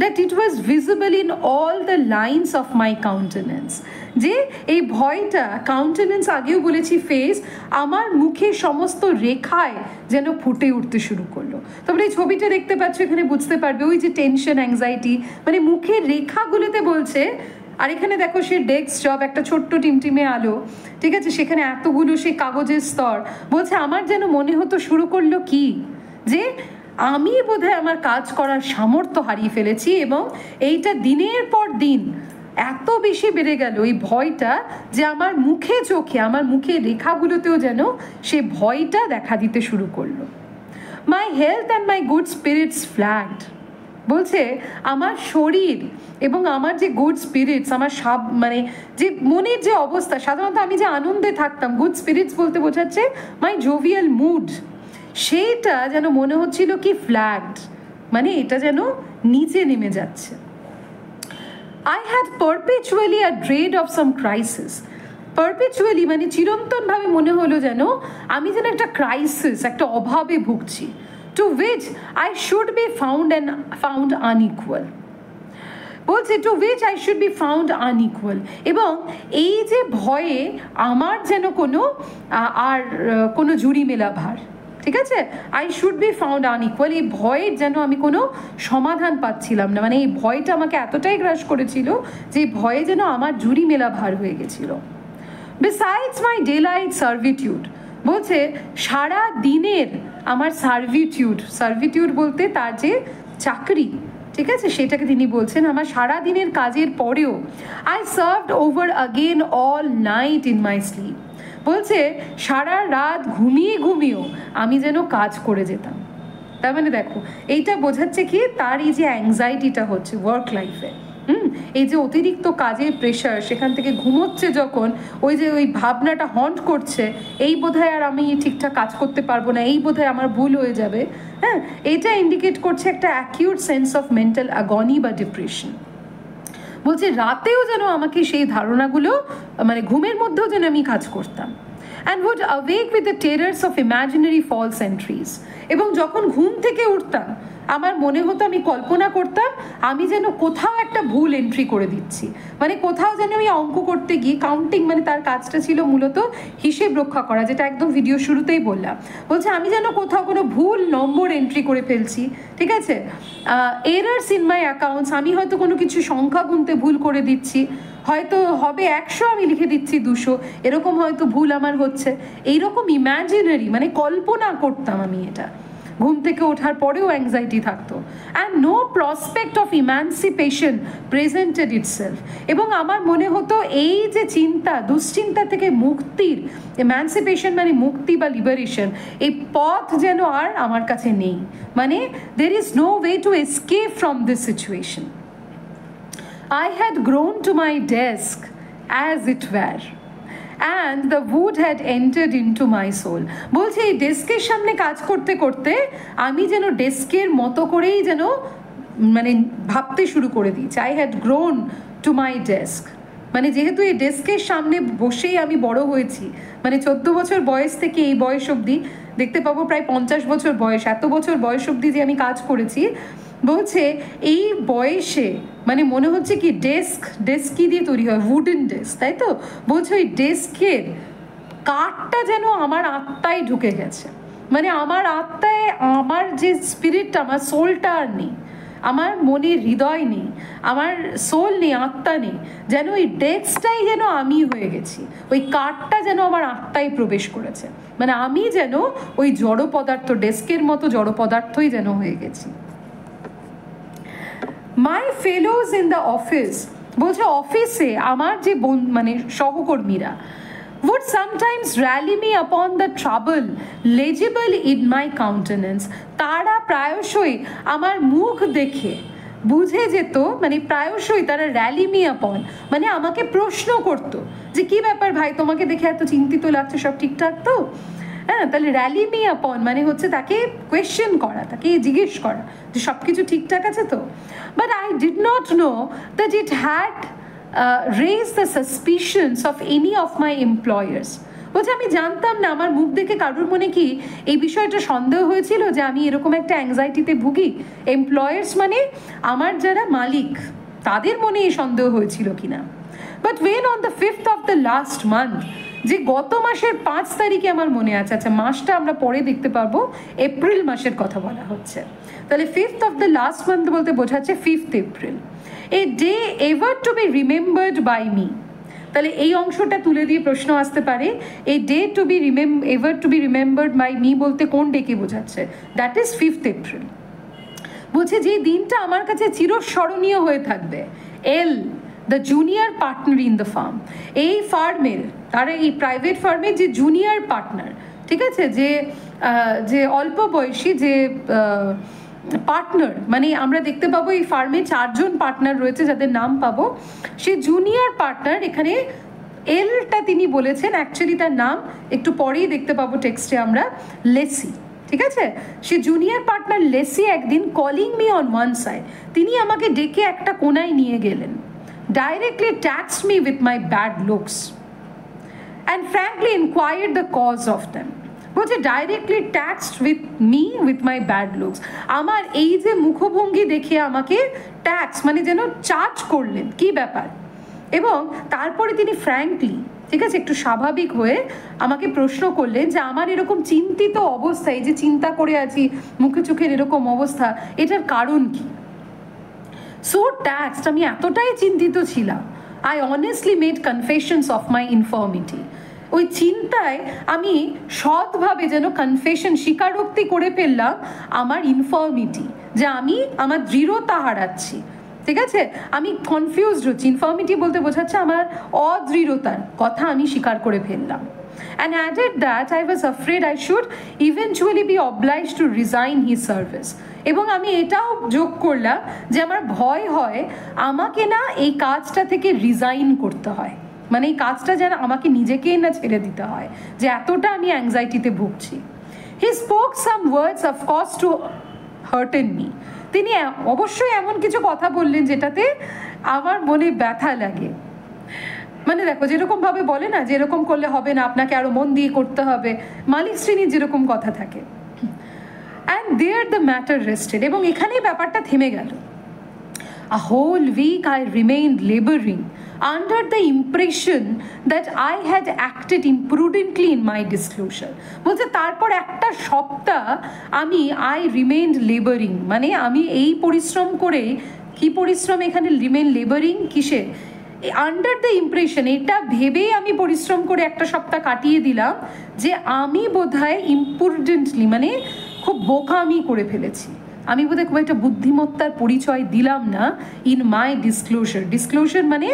that it was visible in all the lines of my countenance, যে এই ভয়টা, কাউন্টেনেন্স আগেও বলেছি ফেস, আমার মুখে সমস্ত রেখায় যেন ফুটে উঠতে শুরু করলো। তোমরা এই ছবিটা দেখতে পাচ্ছ, এখানে বুঝতে পারবে ওই যে টেনশন, অ্যাংজাইটি, মানে মুখের রেখাগুলোতে বলছে। আর এখানে দেখো সে ডেস্ক জব, একটা ছোট্ট টিমটিমে আলো, ঠিক আছে, সেখানে এতগুলো সেই কাগজের স্তর, বলছে আমার যেন মনে হতো শুরু করলো কি, যে আমি বোধহয় আমার কাজ করার সামর্থ্য হারিয়ে ফেলেছি, এবং এইটা দিনের পর দিন এত বেশি বেড়ে গেল এই ভয়টা, যে আমার মুখে চোখে, আমার মুখের রেখাগুলোতেও যেন সে ভয়টা দেখা দিতে শুরু করলো। My health and my good spirits flagged, বলছে আমার শরীর এবং আমার যে গুড স্পিরিটস, আমার মানে যে মনের যে অবস্থা, সাধারণত আমি যে আনন্দে থাকতাম, গুড স্পিরিটস বলতে বোঝাচ্ছে মাই জোভিয়াল মুড, সেইটা যেন মনে হচ্ছিল কি ফ্ল্যাগড, মানে এটা যেন নিচে নেমে যাচ্ছে। I had perpetually a dread of some crisis. Perpetually মানে চিরন্তনভাবে মনে হলো যেন আমি যেন একটা ক্রাইসিস, একটা অভাবে ভুগছি, to which I should be found unequal. বলছে to which I should be found unequal, এবং এই যে ভয়ে আমার যেন কোনো জুড়ি মেলা ভার, ঠিক আছে, I should be found unequal, এই ভয়ের যেন আমি কোনো সমাধান পাচ্ছিলাম না, মানে এই ভয়টা আমাকে এতটাই গ্রাস করেছিল যে ভয়ে যেন আমার জুড়ি মেলা ভার হয়ে গেছিল। বিসাইডস মাই ডে লাইট সার্ভিটিউড, বলছে সারা দিনের আমার সার্ভিটিউড বলতে তার যে চাকরি, ঠিক আছে, সেটাকে তিনি বলছেন আমার সারা দিনের কাজের পরেও I served over again all night in my sleep, বলছে সারা রাত ঘুমিয়েও আমি যেন কাজ করে যেতাম। তার মানে দেখো এইটা বোঝাচ্ছে কি তার এই যে অ্যাংজাইটিটা হচ্ছে ওয়ার্ক লাইফে, এই যে অতিরিক্ত কাজের প্রেশার, সেখান থেকে ঘুমোচ্ছে যখন, ওই ভাবনাটা হন্ট করছে, এই বোধহয় আর আমি ঠিকঠাক কাজ করতে পারবো না, এই বোধহয় আমার ভুল হয়ে যাবে, হ্যাঁ, এটা ইন্ডিকেট করছে একটা অ্যাকিউট সেন্স অফ মেন্টাল আগনি বা ডিপ্রেশন। বলছে রাতেও যেন আমাকে সেই ধারণাগুলো, মানে ঘুমের মধ্যেও যেন আমি কাজ করতাম, and would awake with the terrors of imaginary false entries, এবং যখন ঘুম থেকে উঠতাম আমার মনে হতো, আমি কল্পনা করতাম আমি যেন কোথাও একটা ভুল এন্ট্রি করে দিচ্ছি, মানে কোথাও যেন আমি অঙ্ক করতে গিয়ে কাউন্টিং, মানে তার কাজটা ছিল মূলত হিসেব রক্ষা করা, যেটা একদম ভিডিও শুরুতেই বললাম, বলছে আমি যেন কোথাও কোনো ভুল নম্বর এন্ট্রি করে ফেলছি, ঠিক আছে, এরার্স ইন মাই অ্যাকাউন্টস, আমি হয়তো কোনো কিছু সংখ্যা গুনতে ভুল করে দিচ্ছি, হয়তো হবে 100 আমি লিখে দিচ্ছি 200, এরকম হয়তো ভুল আমার হচ্ছে, এইরকম ইম্যাজিনারি মানে কল্পনা করতাম আমি এটা, ঘুম থেকে ওঠার পরেও অ্যাংজাইটি থাকতো। And no prospect of emancipation presented itself, এবং আমার মনে হতো এই যে দুশ্চিন্তা থেকে মুক্তির, এম্যান্সিপেশন মানে মুক্তি বা লিবারেশন, এই পথ যেন আর আমার কাছে নেই, মানে there is no way to escape from this situation. I had grown to my desk as it were, and the wood had entered into my soul, বলছে এই ডেস্কের সামনে কাজ করতে করতে আমি যেন ডেস্কের মতো করেই যেন মানে ভাবতে শুরু করে দিয়েছি। I had grown to my desk, মানে যেহেতু এই ডেস্কের সামনে বসেই আমি বড় হয়েছি, মানে 14 বছর বয়স থেকে এই বয়স অবধি দেখতে পাবো প্রায় 50 বছর বয়স, এত বছর বয়স অবধি যে আমি কাজ করেছি, বলছে এই বয়সে মানে মনে হচ্ছে কি ডেস্ক কি দিয়ে তৈরি হয়, উডেন ডেস্ক, তাই তো, বলছে ওই ডেস্কের কাঠটা যেন আমার আত্মায় ঢুকে গেছে, মানে আমার আত্মায় আমার যে স্পিরিটটা, আমার সোলটা আর নেই, আমার মনে হৃদয় নেই, আমার সোল নেই, আত্মা নেই, যেন ওই ডেস্কটাই যেন আমি হয়ে গেছি, ওই কাঠটা যেন আমার আত্মায় প্রবেশ করেছে, মানে আমি যেন ওই জড় পদার্থ, ডেস্কের মতো জড় পদার্থই যেন হয়ে গেছি। মাই ফেলোজ ইন দ্য অফিস, বলছে অফিসে আমার যে মানে সহকর্মীরা, would sometimes rally me upon the trouble legible in my countenance, তারা প্রায়শই আমার মুখ দেখে বুঝে যেত, মানে প্রায়শই তারা র্যালি মি আপন মানে আমাকে প্রশ্ন করতো যে কি ব্যাপার ভাই, তোমাকে দেখে এত চিন্তিত লাগছে, সব ঠিকঠাক তো, হ্যাঁ, তাহলে র্যালি মি আপন মানে হচ্ছে তাকে কোয়েশ্চেন করা, তাকে জিজ্ঞেস করা যে সব কিছু ঠিকঠাক আছে তো। But I did not know that it had raised the suspicions of any of my employers, বলছে আমি জানতাম না, আমার মুখ দেখে কারোর মনে কি এই বিষয়টা সন্দেহ হয়েছিল যে আমি এরকম একটা অ্যাংজাইটিতে ভুগি, এমপ্লয়ার্স মানে আমার যারা মালিক, তাদের মনে এই সন্দেহ হয়েছিল কিনা। But when on the 5th of the last month, যে গত মাসের 5 তারিখে আমার মনে আছে, আচ্ছা মাসটা আমরা পরে দেখতে পারবো, এপ্রিল মাসের কথা বলা হচ্ছে, তাহলে 5th of the last month বলতে বোঝাচ্ছে 5th April, a day ever to be remembered by me, তাহলে এই অংশটা তুলে দিয়ে প্রশ্ন আসতে পারে, a day to be ever to be remembered by me বলতে কোন ডেকে বোঝাচ্ছে, দ্যাট ইজ 5th April, বলছে যে দিনটা আমার কাছে চিরস্মরণীয় হয়ে থাকবে। L the junior partner in the firm, এই ফার্মের, তারা এই প্রাইভেট ফার্মের যে জুনিয়র পার্টনার, ঠিক আছে, যে অল্প বয়সী, যে পার্টনার, মানে আমরা দেখতে পাবো এই ফার্মে 4 জন পার্টনার রয়েছে যাদের নাম পাবো। সে জুনিয়র পার্টনার, এখানে এলটা তিনি বলেছেন, অ্যাকচুয়ালি তার নাম একটু পরেই দেখতে পাবো টেক্সটে আমরা, লেসি। ঠিক আছে, সে জুনিয়র পার্টনার লেসি একদিন calling me on one side, তিনি আমাকে ডেকে একটা কোনায় নিয়ে গেলেন, directly taxed me with my bad looks and frankly inquired the cause of them. বলছে directly taxed with me with my bad looks, আমার এই যে মুখভঙ্গি দেখে আমাকে ট্যাক্স মানে যেন চার্জ করলেন, কি ব্যাপার। এবং তারপরে তিনি ফ্র্যাঙ্কলি, ঠিক আছে, একটু স্বাভাবিক হয়ে আমাকে প্রশ্ন করলেন যে আমার এরকম চিন্তিত অবস্থা, এই যে চিন্তা করে আছি, মুখে চোখের এরকম অবস্থা, এটার কারণ কি। সো ট্যাক্সড, আমি এতটাই চিন্তিত ছিলাম, I honestly made confessions of my ইনফর্মিটি। ওই চিন্তায় আমি সৎভাবে যেন কনফেশন, স্বীকারোক্তি করে ফেললাম আমার ইনফর্মিটি, যে আমি আমার দৃঢ়তা হারাচ্ছি। ঠিক আছে, আমি কনফিউজড হচ্ছি, ইনফর্মিটি বলতে বোঝাচ্ছে আমার অদৃঢ়তার কথা আমি স্বীকার করে ফেললাম। And added that I was afraid I should eventually be obliged to resign his service. এবং আমি এটাও যোগ করলাম যে আমার ভয় হয় আমাকে না এই কাজটা থেকে রিজাইন করতে হয়, মানে এই কাজটা যেন আমাকে নিজেকেই না ছেড়ে দিতে হয়, যে এতটা আমি অ্যাংজাইটিতে ভুগছি। He spoke some words of course to hurten me. তিনি অবশ্যই এমন কিছু কথা বললেন যেটাতে আমার মনে ব্যথা লাগে। মানে দেখো, যেরকম ভাবে বলে না যে এরকম করলে হবে না, আপনাকে আরো মন দিয়ে করতে হবে, মালিক শ্রেণীর যেরকম কথা থাকে। And there the matter rested, এবং এখানেই ব্যাপারটা থেমে গেল। A whole week I remained laboring under the impression that I had acted imprudently in my disclosure. বলছে তারপর একটা সপ্তাহ আমি I remained laboring, মানে আমি এই পরিশ্রম করে, কি পরিশ্রম এখানে, রিমেন লেবারিং কিসে, আন্ডার দ্য ইমপ্রেশন, এটা ভেবেই আমি পরিশ্রম করে একটা সপ্তাহ কাটিয়ে দিলাম যে আমি বোধহয় ইম্প্রুডেন্টলি, মানে খুব বোকামি করে ফেলেছি, আমি বোধহয় খুব একটা বুদ্ধিমত্তার পরিচয় দিলাম না ইন মাই ডিসক্লোজার। ডিসক্লোজার মানে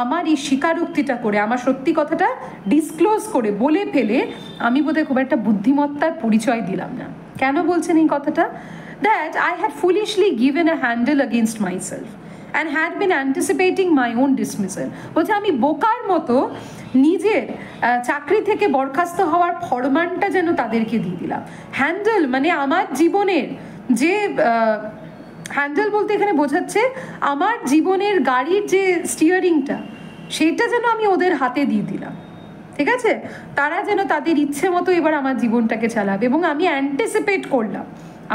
আমার এই স্বীকারোক্তিটা করে, আমার সত্যি কথাটা ডিসক্লোজ করে বলে ফেলে আমি বোধহয় খুব একটা বুদ্ধিমত্তার পরিচয় দিলাম না। কেন বলছেন এই কথাটা? That I had foolishly given a handle against myself and had been anticipating my own dismissal. বলছে আমি বোকার মতো নিজের চাকরি থেকে বরখাস্ত হওয়ার ফরমানটা যেন তাদেরকে দিয়ে দিলাম। হ্যান্ডেল মানে আমার জীবনের যে, হ্যান্ডেল বলতে এখানে বোঝাচ্ছে আমার জীবনের গাড়ির যে স্টিয়ারিংটা, সেটা যেন আমি ওদের হাতে দিয়ে দিলাম। ঠিক আছে, তারা যেন তাদের ইচ্ছে মতো এবার আমার জীবনটাকে চালাবে। এবং আমি অ্যান্টিসিপেট করলাম,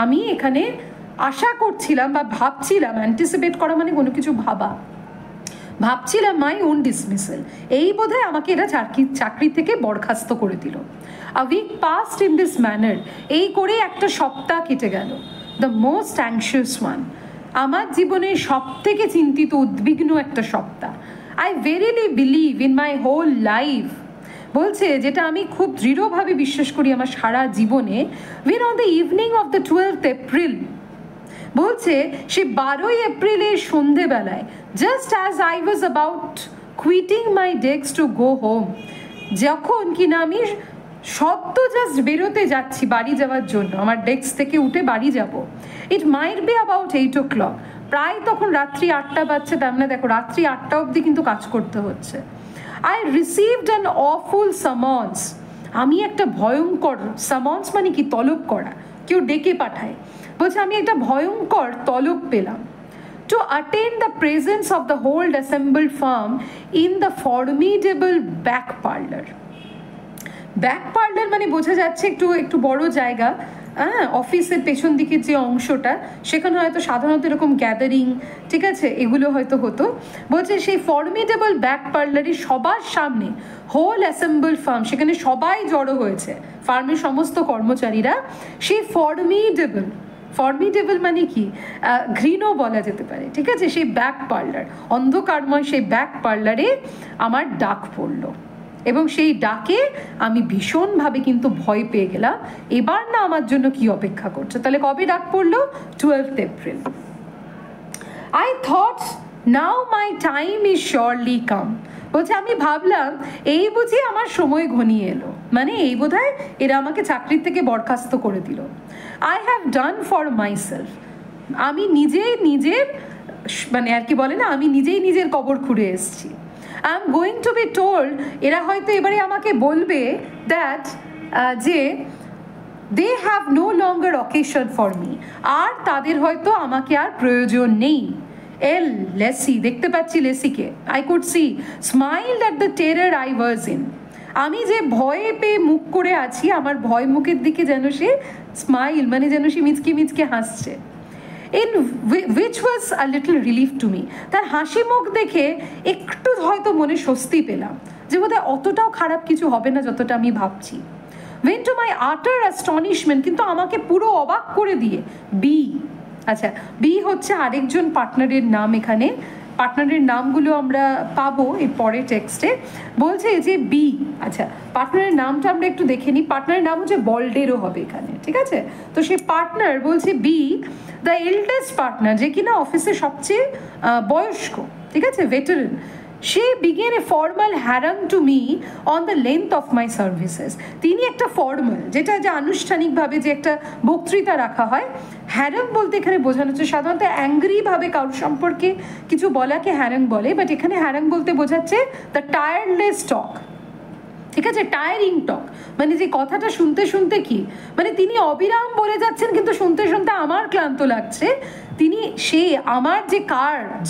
আমি এখানে আশা করছিলাম বা ভাবছিলাম, অ্যান্টিসিপেট করা মানে কোনো কিছু ভাবা, ভাবছিলাম মাই ওন ডিসমিসাল, এই বোধহয় আমাকে এরা চাকরি থেকে বরখাস্ত করে দিল। A week passed in this manner, এই করে একটা সপ্তাহ কেটে গেল। দ্য মোস্ট অ্যাংশিয়াস ওয়ান, আমার জীবনের সব থেকে চিন্তিত উদ্বিগ্ন একটা সপ্তাহ। I verily believe in my whole life, বলছে যেটা আমি খুব দৃঢ়ভাবে বিশ্বাস করি আমার সারা জীবনে। Win on the evening of the 12th April, বলছে সে 12ই এপ্রিলের সন্ধেবেলায়, just as I was about quitting my desk to go home, যখন কিনা আমি সদ্য জাস্ট বেরোতে যাচ্ছি বাড়ি যাওয়ার জন্য, আমার ডেস্ক থেকে উঠে বাড়ি যাব, ইট মাইট বি অ্যাবাউট 8 o'clock, প্রায় তখন রাত্রি 8টা বাজছে। তার মানে দেখো রাত্রি 8টা অবধি কিন্তু কাজ করতে হচ্ছে। I received an awful someone's, আমি একটা ভয়ঙ্কর, সামন্স মানে কি, তলব করা, কেউ ডেকে পাঠায়। বলছে আমি একটা ভয়ঙ্কর তলব পেলাম, to attend the presence of the hold assembled firm in the formidable back parlour. Back parlour মানে বোঝা যাচ্ছে একটু বড় জায়গা, হ্যাঁ, অফিসের পেছন দিকের যে অংশটা, সেখানে হয়তো সাধারণত এরকম গ্যাদারিং, ঠিক আছে, এগুলো হয়তো হতো। বলছে সেই ফর্মিডেবল ব্যাক পার্লারে সবার সামনে হোল অ্যাসেম্বল ফার্ম, সেখানে সবাই জড়ো হয়েছে, ফার্মের সমস্ত কর্মচারীরা। সেই ফর্মিডেবল মানে কি, ঘৃণ্য বলা যেতে পারে, ঠিক আছে, সেই ব্যাক পার্লার, অন্ধকারময় সেই ব্যাক পার্লারে আমার ডাক পড়লো। এবং সেই ডাকে আমি ভীষণভাবে কিন্তু ভয় পেয়ে গেলাম, এবার না আমার জন্য কি অপেক্ষা করছে। তাহলে কবে ডাক পড়লো? 12th April. I thought now my time is surely come. বলছে আমি ভাবলাম এই বুঝি আমার সময় ঘনিয়ে এলো, মানে এই বোধহয় এরা আমাকে চাকরির থেকে বরখাস্ত করে দিল। I have done for myself. আমি নিজেই নিজের মানে আর কি বলে না, আমি নিজেই নিজের কবর খুঁড়ে এসেছি। I am going to be told, এরা হয়তো এবারে আমাকে বলবে দ্যাট যে they have no longer occasion for me, আর তাদের হয়তো আমাকে আর প্রয়োজন নেই। লেসি, দেখতে পাচ্ছি লেসিকে, I could see smiled at the terror I was in. আমি যে ভয়ে পেয়ে মুখ করে আছি, আমার ভয় মুখের দিকে যেন সে স্মাইল, মানে যেন সে মিচকে মিচকে হাসছে। In which was a little relief to me. তার হাসি মুখ দেখে একটু হয়তো মনে স্বস্তি পেলাম যে বোধহয় অতটাও খারাপ কিছু হবে না যতটা আমি ভাবছি। When to my utter astonishment, কিন্তু আমাকে পুরো অবাক করে দিয়ে বি, আচ্ছা বি হচ্ছে আরেকজন পার্টনারের নাম, এখানে পার্টনারের নামগুলো আমরা পাবো এই পরে টেক্সটে। বলছে যে বি, আচ্ছা পার্টনারের নামটা আমরা একটু দেখে নিই। পার্টনারের নাম হচ্ছে বল্ডেরও হবে এখানে, ঠিক আছে? তো সেই পার্টনার বলছে বি, দ্য এল্ডেস্ট পার্টনার, যে কিনা অফিসে সবচেয়ে বয়স্ক, ঠিক আছে, veteran. She began a formal harangue to me on the length of my services. তিনি একটা ফর্মাল, যেটা যে আনুষ্ঠানিকভাবে যে একটা বক্তৃতা রাখা হয়, হ্যারাং বলতে এখানে বোঝানো হচ্ছে সাধারণত অ্যাংরিভাবে কারোর সম্পর্কে কিছু বলাকে হ্যারাং বলে, বাট এখানে হ্যারাং বলতে বোঝাচ্ছে দ্য টায়ারলেস টক, ঠিক আছে, টায়ারিং টক, মানে যে কথাটা শুনতে শুনতে কি, মানে তিনি অবিরাম বলে যাচ্ছেন কিন্তু শুনতে শুনতে আমার ক্লান্ত লাগছে। তিনি সে আমার যে কাজ,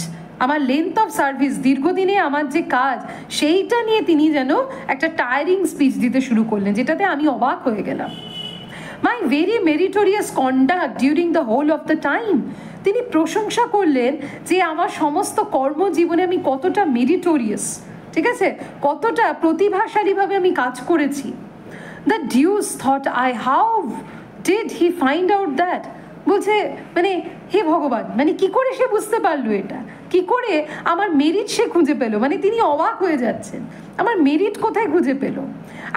আমার লেন্থ অফ সার্ভিস, দীর্ঘদিনে আমার যে কাজ, সেইটা নিয়ে তিনি যেন একটা টায়ারিং স্পিচ দিতে শুরু করলেন, যেটাতে আমি অবাক হয়ে গেলাম। My very meritorious conduct during the whole of the time, তিনি প্রশংসা করলেন যে আমার সমস্ত কর্মজীবনে আমি কতটা মেরিটোরিয়াস, ঠিক আছে, কতটা প্রতিভাশালীভাবে আমি কাজ করেছি। The dues thought I, how did he find out that, বলছে মানে হে ভগবান, মানে কি করে সে বুঝতে পারলো এটা, কি করে আমার মেরিট সে খুঁজে পেলো, মানে তিনি অবাক হয়ে যাচ্ছেন, আমার মেরিট কোথায় খুঁজে পেলো।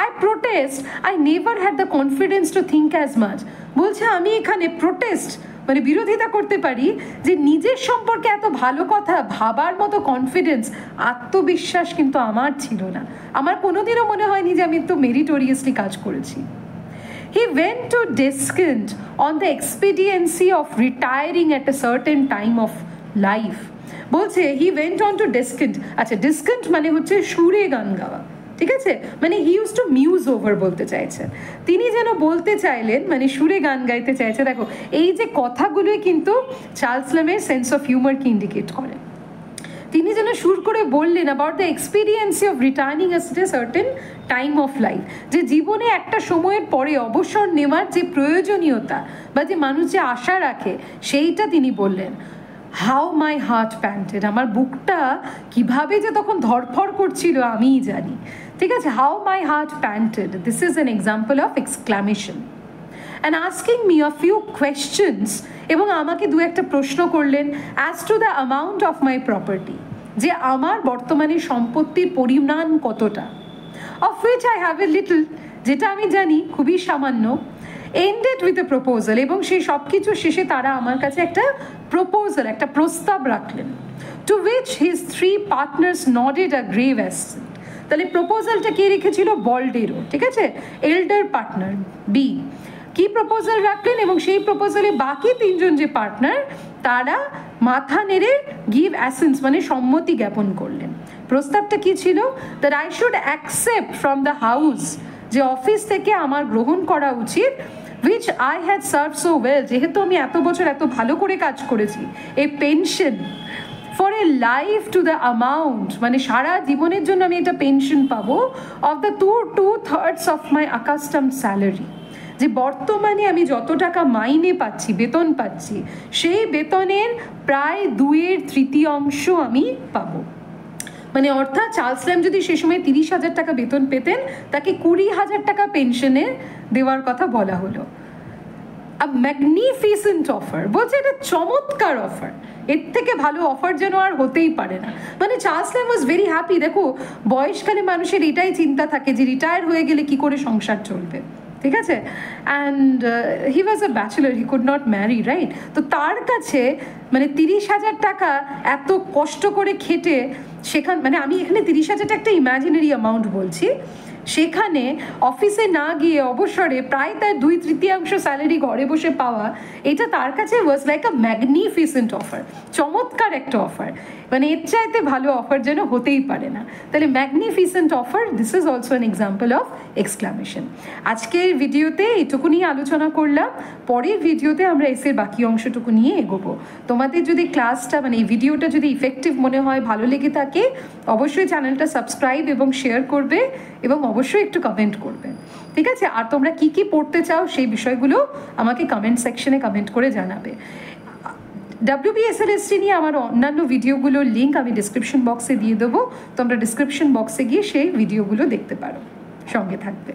I protest I never had the confidence to think as much, বলছে আমি এখানে প্রোটেস্ট মানে বিরোধিতা করতে পারি যে নিজের সম্পর্কে এত ভালো কথা ভাবার মতো কনফিডেন্স, আত্মবিশ্বাস কিন্তু আমার ছিল না। আমার কোনোদিনও মনে হয়নি যে আমি একটু মেরিটোরিয়াসলি কাজ করেছি। He went to descant on the expediency of retiring at a certain time of life. বলছে he went on to descant, আচ্ছা descant মানে হচ্ছে সুরে গান গাওয়া, ঠিক আছে, মানে he used to muse over বলতে চাইছেন, তিনি যেন বলতে চাইলেন মানে সুরে গান গাইতে চাইছে। দেখো এই যে কথাগুলোই কিন্তু চার্লস ল্যামের সেন্স অফ হিউমারকে ইন্ডিকেট করে। তিনি যেন সুর করে বললেন about the experience of returning at a certain time of life, যে জীবনে একটা সময়ের পরে অবসর নেওয়ার যে প্রয়োজনীয়তা বা যে মানুষ যে আশা রাখে, সেইটা তিনি বললেন। হাউ মাই হার্ট প্যান্টেড, আমার বুকটা কিভাবে যে তখন ধরফড় করছিল আমিই জানি, ঠিক আছে। How my heart panted, this is an example of exclamation. And asking me a few questions, এবং আমাকে দু একটা প্রশ্ন করলেন as to the amount of my property, যে আমার বর্তমানে সম্পত্তির পরিমাণ কতটা, of which I have a little, যেটা আমি জানি খুবই সামান্য। এন্ডেড উইথ এ প্রপোজাল, এবং সেই সব কিছু শেষে তারা আমার কাছে একটা প্রপোজাল, একটা প্রস্তাব রাখলেন। To which his three partners nodded a grave assent. তাহলে প্রপোজালটা কে রেখেছিল? বল্ডেরো, ঠিক আছে, এল্ডার পার্টনার বি কি প্রপোজাল রাখলেন, এবং সেই প্রপোজালে বাকি তিনজন যে পার্টনার তারা মাথা নেড়ে গিভ অ্যাসেন্স মানে সম্মতি জ্ঞাপন করলেন। প্রস্তাবটা কি ছিল? That I should accept from the house, যে অফিস থেকে আমার গ্রহণ করা উচিত, which I had served so well, যেহেতু আমি এত বছর এত ভালো করে কাজ করেছি, এ pension for a life to the amount, মানে সারা জীবনের জন্য আমি একটা পেনশন পাবো, of the 2/3 of my accustomed salary, যে বর্তমানে আমি যত টাকা মাইনে পাচ্ছি, বেতন পাচ্ছি, সেই বেতনের প্রায় 2/3 আমি পাবো। মানে অর্থাৎ চার্লস ল্যাম যদি সে সময় 30,000 টাকা বেতন পেতেন, তাকে 20,000 টাকা পেনশনে দেওয়ার কথা বলা হলো। আ ম্যাগনিফিসেন্ট অফার, বলছে এটা চমৎকার অফার, এর থেকে ভালো অফার যেন আর হতেই পারে না। মানে Charles Lamb was very happy. দেখো বয়সকালে মানুষের এটাই চিন্তা থাকে যে রিটায়ার হয়ে গেলে কি করে সংসার চলবে, ঠিক আছে, and he was a bachelor, he could not marry, right. তো তার কাছে মানে 30,000 টাকা এত কষ্ট করে খেটে সেখান, মানে আমি এখানে 30,000 একটা ইমাজিনারি অ্যামাউন্ট বলছি, সেখানে অফিসে না গিয়ে অবসরে প্রায় তার 2/3 স্যালারি ঘরে বসে পাওয়া, এটা তার কাছে was like a magnificent offer, চমৎকার একটা অফার, মানে এর চাইতে ভালো অফার যেন হতেই পারে না। তাহলে magnificent offer, this is also an example of exclamation. আজকের ভিডিওতে এটুকু নিয়ে আলোচনা করলাম, পরের ভিডিওতে আমরা এসের বাকি অংশটুকু নিয়ে এগোবো। তোমাদের যদি ক্লাসটা মানে এই ভিডিওটা যদি ইফেক্টিভ মনে হয়, ভালো লেগে থাকে, অবশ্যই চ্যানেলটা সাবস্ক্রাইব এবং শেয়ার করবে এবং অবশ্যই একটু কমেন্ট করবে, ঠিক আছে? আর তোমরা কি কি পড়তে চাও সেই বিষয়গুলো আমাকে কমেন্ট সেকশনে কমেন্ট করে জানাবে। WBSLST নিয়ে আমার অন্যান্য ভিডিওগুলোর লিঙ্ক আমি ডিসক্রিপশন বক্সে দিয়ে দেবো, তোমরা ডিসক্রিপশন বক্সে গিয়ে সেই ভিডিওগুলো দেখতে পারো। সঙ্গে থাকবে।